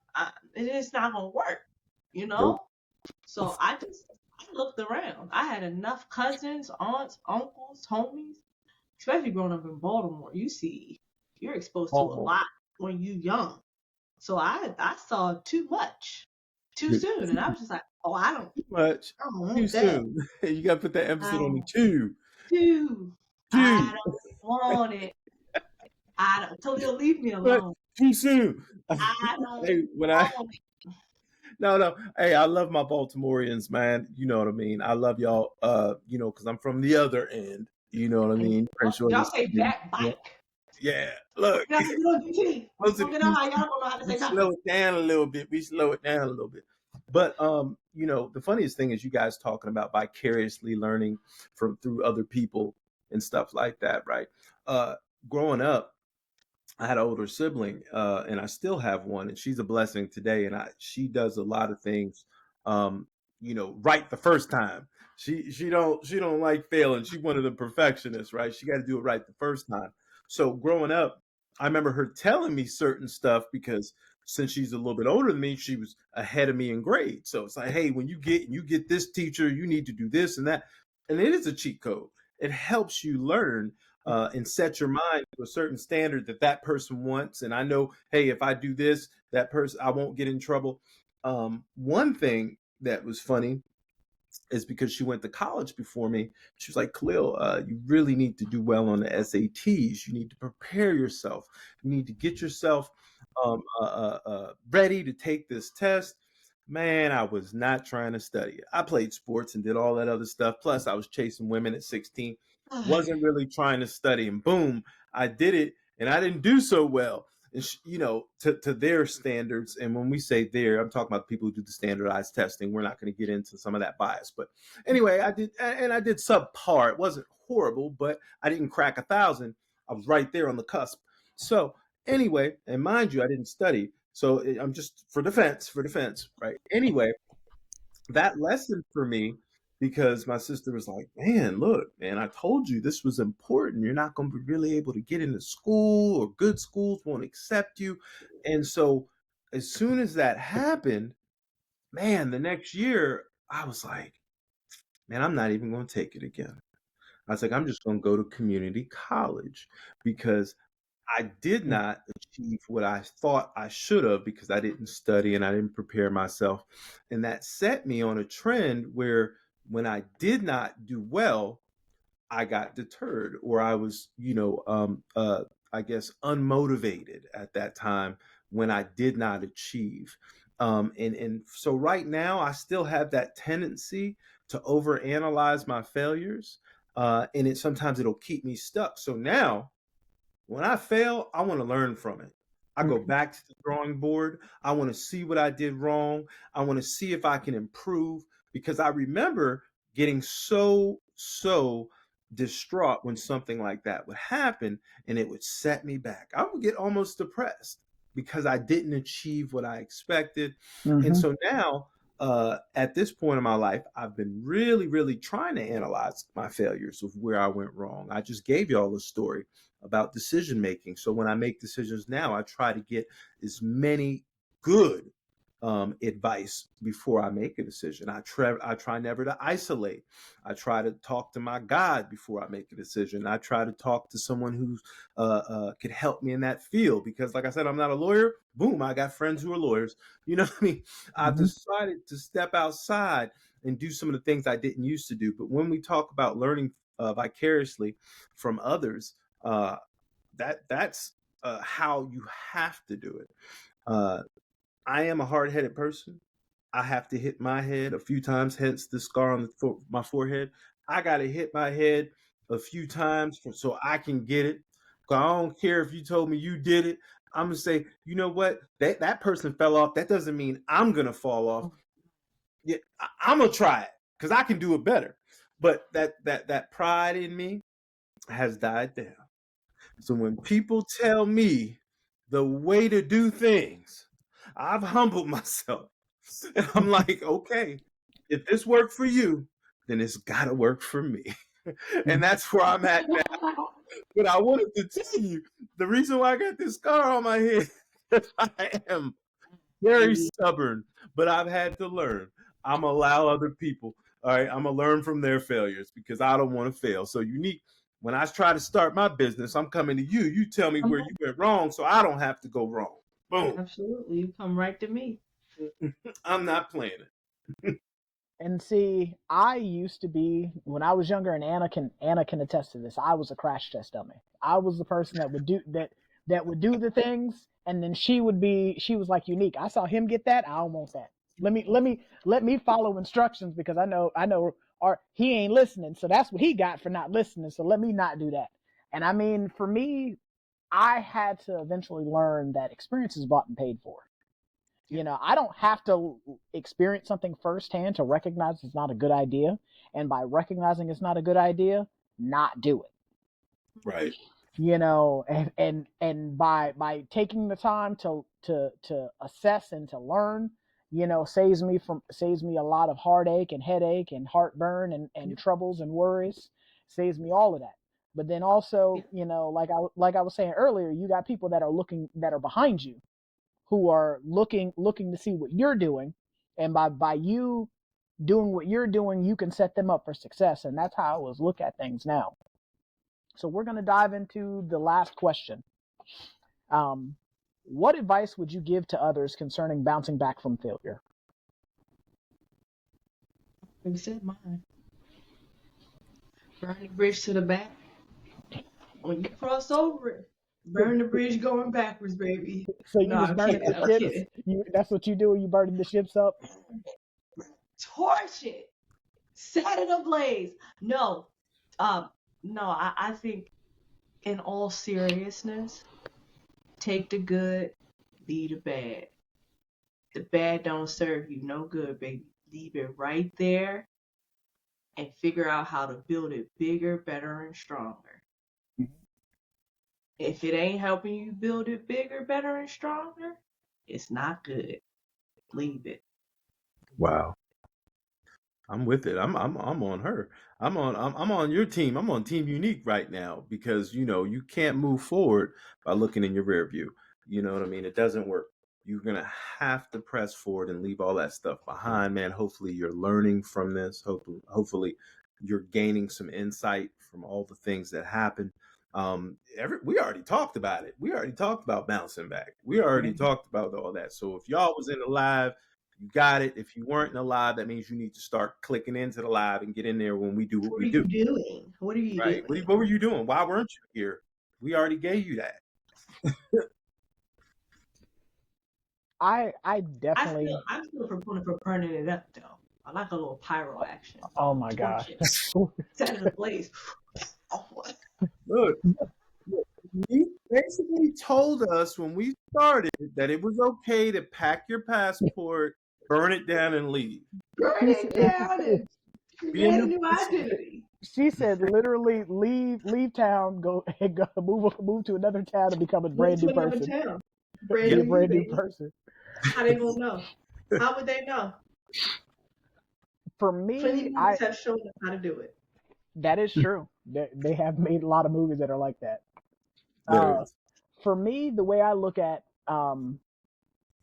It's not gonna work, you know. So I looked around. I had enough cousins, aunts, uncles, homies. Especially growing up in Baltimore, you're exposed to a Oh. lot when you're young. So I saw too much too soon, and I was just like, oh, Too much. I don't Too want that. soon. You got to put that emphasis on the two. I Two. don't want it. I don't. Khalil, leave me But alone. too soon. I don't Hey, when I want it. no. Hey, I love my Baltimoreans, man. You know what I mean. I love y'all. Because I'm from the other end. You know what I mean. Prince Y'all George's say County. back bike. Yeah. Look. Y'all say, we don't do T. We Most of don't get these, on. Y'all don't know how to we say slow nothing. it down a little bit. But the funniest thing is you guys talking about vicariously learning from through other people and stuff like that, right? Growing up, I had an older sibling, and I still have one, and she's a blessing today. And she does a lot of things, right the first time. She don't like failing. She's one of the perfectionists, right? She got to do it right the first time. So growing up, I remember her telling me certain stuff because since she's a little bit older than me, she was ahead of me in grade. So it's like, hey, when you get this teacher, you need to do this and that, and it is a cheat code. It helps you learn and set your mind to a certain standard that person wants. And I know, hey, if I do this, that person, I won't get in trouble. One thing that was funny is because she went to college before me. She was like, Khalil, you really need to do well on the SATs. You need to prepare yourself. You need to get yourself ready to take this test. Man, I was not trying to study. I played sports and did all that other stuff. Plus, I was chasing women at 16. Wasn't really trying to study. And boom, I did it. And I didn't do so well. And, to their standards. And when we say there, I'm talking about people who do the standardized testing. We're not going to get into some of that bias. But anyway, I did subpar. It wasn't horrible, but I didn't crack 1,000. I was right there on the cusp. So anyway, and mind you, I didn't study. So I'm just for defense, right? Anyway, that lesson for me, because my sister was like, man, look, man, I told you this was important. You're not going to be really able to get into school, or good schools won't accept you. And so as soon as that happened, man, the next year, I was like, man, I'm not even going to take it again. I was like, I'm just going to go to community college because I did not achieve what I thought I should have because I didn't study and I didn't prepare myself. And that set me on a trend where when I did not do well, I got deterred, or I was, I guess, unmotivated at that time when I did not achieve. And so right now, I still have that tendency to overanalyze my failures, and sometimes it'll keep me stuck. So now, when I fail, I want to learn from it. I go back to the drawing board. I want to see what I did wrong. I want to see if I can improve, because I remember getting so distraught when something like that would happen, and it would set me back. I would get almost depressed because I didn't achieve what I expected. And Mm-hmm. so now, at this point in my life, I've been really, really trying to analyze my failures of where I went wrong. I just gave y'all a story about decision making. So when I make decisions now, I try to get as many good advice before I make a decision. I try never to isolate. I try to talk to my God before I make a decision. I try to talk to someone who could help me in that field, because, like I said, I'm not a lawyer. Boom, I got friends who are lawyers. You know what I mean? I've Mm-hmm. decided to step outside and do some of the things I didn't used to do. But when we talk about learning vicariously from others, uh, that's how you have to do it. Uh, I am a hard-headed person. I have to hit my head a few times, hence the scar on my forehead. I got to hit my head a few times so I can get it. 'Cause I don't care if you told me you did it. I'm gonna say, you know what? That person fell off. That doesn't mean I'm gonna fall off. Yeah, I'm gonna try it because I can do it better. But that pride in me has died down. So when people tell me the way to do things, I've humbled myself. And I'm like, okay, if this worked for you, then it's got to work for me. And that's where I'm at now. But I wanted to tell you the reason why I got this scar on my head, I am very stubborn, but I've had to learn. I'm gonna allow other people. All right, I'm gonna learn from their failures because I don't want to fail. So Unique, when I try to start my business, I'm coming to you. You tell me where you went wrong, so I don't have to go wrong. Boom. Absolutely. You come right to me. I'm not playing it. And see, I used to be when I was younger, and Anna can attest to this. I was a crash test dummy. I was the person that would do the things, and then she was like, Unique. I saw him get that. I don't want that. Let me follow instructions because I know or he ain't listening. So that's what he got for not listening. So let me not do that. And I mean, for me, I had to eventually learn that experience is bought and paid for. Yeah. I don't have to experience something firsthand to recognize it's not a good idea. And by recognizing it's not a good idea, not do it. Right. And by taking the time to assess and to learn, saves me a lot of heartache and headache and heartburn and Yep. troubles and worries. Saves me all of that. But then also, Yep. like I was saying earlier, you got people that are behind you who are looking to see what you're doing, and by you doing what you're doing, you can set them up for success. And that's how I always look at things now. So we're going to dive into the last question. um, what advice would you give to others concerning bouncing back from failure? You said mine. Burn the bridge to the back. When you cross over it, Burn the bridge going backwards, baby. So you No, was I'm burning kidding. the I'm ships. kidding. That's what you do. You burning the ships up. Torch it. Set it ablaze. No. Um, no, I think in all seriousness, take the good, leave the bad. The bad don't serve you no good, baby. Leave it right there and figure out how to build it bigger, better, and stronger. If it ain't helping you build it bigger, better, and stronger, it's not good. Leave it. Wow. I'm with it. I'm on her. I'm on your team. I'm on Team Unique right now because you can't move forward by looking in your rear view. You know what I mean? It doesn't work. You're gonna have to press forward and leave all that stuff behind, man. Hopefully you're learning from this. Hopefully you're gaining some insight from all the things that happen. We already talked about it. We already talked about bouncing back. We already talked about all that. So if y'all was in the live, you got it. If you weren't in the live, that means you need to start clicking into the live and get in there when we do what What we are you do. doing? What are you Right? doing? What were you doing? Why weren't you here? We already gave you that. I definitely. I'm still a proponent for burning it up though. I like a little pyro action. Oh my Torch gosh. it. Set it ablaze. Look, you basically told us when we started that it was okay to pack your passport, burn it down, and leave. Burn it down and Be a create a new new person. identity. She said literally leave town, go and go move to another town and become a Move brand to new another person. town. Brand Be Yeah. a new you, brand new baby. person. How they gonna know? How would they know? For Plenty me, of movies have shown us how to do it. that is true. They have made a lot of movies that are like that. There Uh, is. for me, the way I look at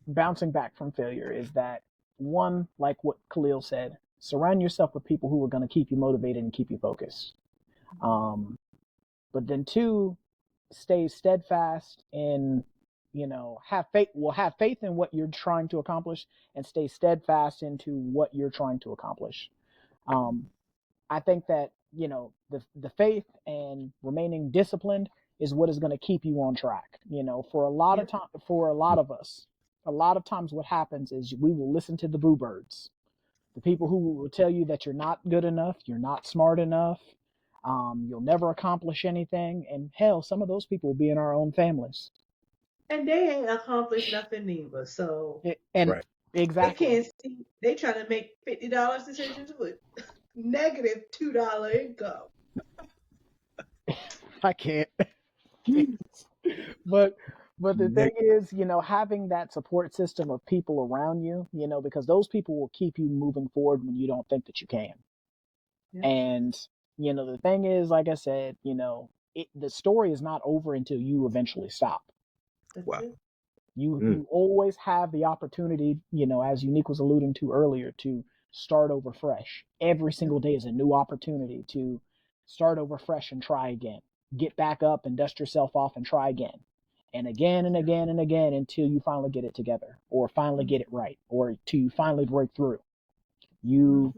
bouncing back from failure is that one, like what Khalil said, surround yourself with people who are going to keep you motivated and keep you focused. Um, but then two, stay steadfast in, have faith. Well, have faith in what you're trying to accomplish and stay steadfast into what you're trying to accomplish. Um, I think that the faith and remaining disciplined is what is going to keep you on track. For a lot of Yep. time, for a lot of us, a lot of times what happens is we will listen to the boo birds, the people who will tell you that you're not good enough, you're not smart enough, you'll never accomplish anything, and hell, some of those people will be in our own families. And they ain't accomplished nothing neither. So And Right. they exactly, can't see they trying to make $50 decisions with negative $2 income. I can't. but but the thing is, having that support system of people around you, because those people will keep you moving forward when you don't think that you can. Yeah, And the thing is, like I said, the story is not over until you eventually stop. that's Wow. it. You Mm. you always have the opportunity, as Unique was alluding to earlier, to start over fresh. Every single day is a new opportunity to start over fresh and try again. Get back up and dust yourself off and try again. And again and again and again until you finally get it together or finally get it right or till you finally break through. You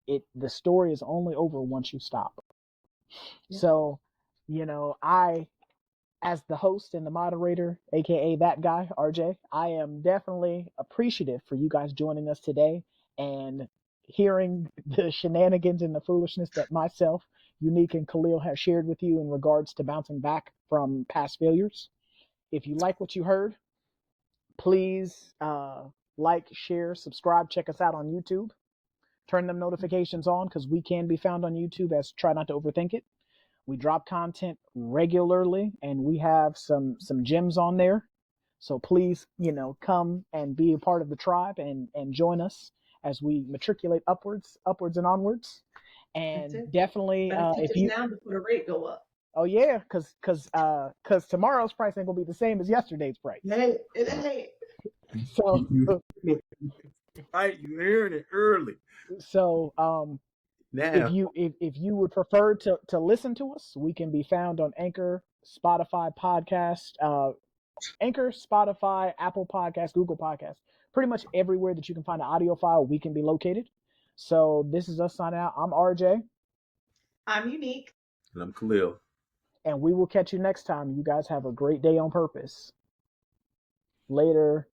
Mm-hmm. the story is only over once you stop. Yeah. So, I as the host and the moderator, aka that guy, RJ, I am definitely appreciative for you guys joining us today and hearing the shenanigans and the foolishness that myself, Unique, and Khalil have shared with you in regards to bouncing back from past failures. If you like what you heard, please like, share, subscribe, check us out on YouTube. Turn them notifications on because we can be found on YouTube as Try Not to Overthink It. We drop content regularly and we have some gems on there. So please, come and be a part of the tribe and join us as we matriculate upwards and onwards. That's And it. definitely Better catch if us you now before the rate go up. oh yeah, cause tomorrow's price ain't gonna be the same as yesterday's price. Hey, it ain't. So Right, you hearing it early so now. if you would prefer to listen to us, we can be found on Anchor, Spotify podcast, Anchor, Spotify, Apple Podcasts, Google Podcasts, pretty much everywhere that you can find an audio file, we can be located. So this is us signing out. I'm RJ. I'm unique. And I'm Khalil. And we will catch you next time. You guys have a great day on purpose. Later.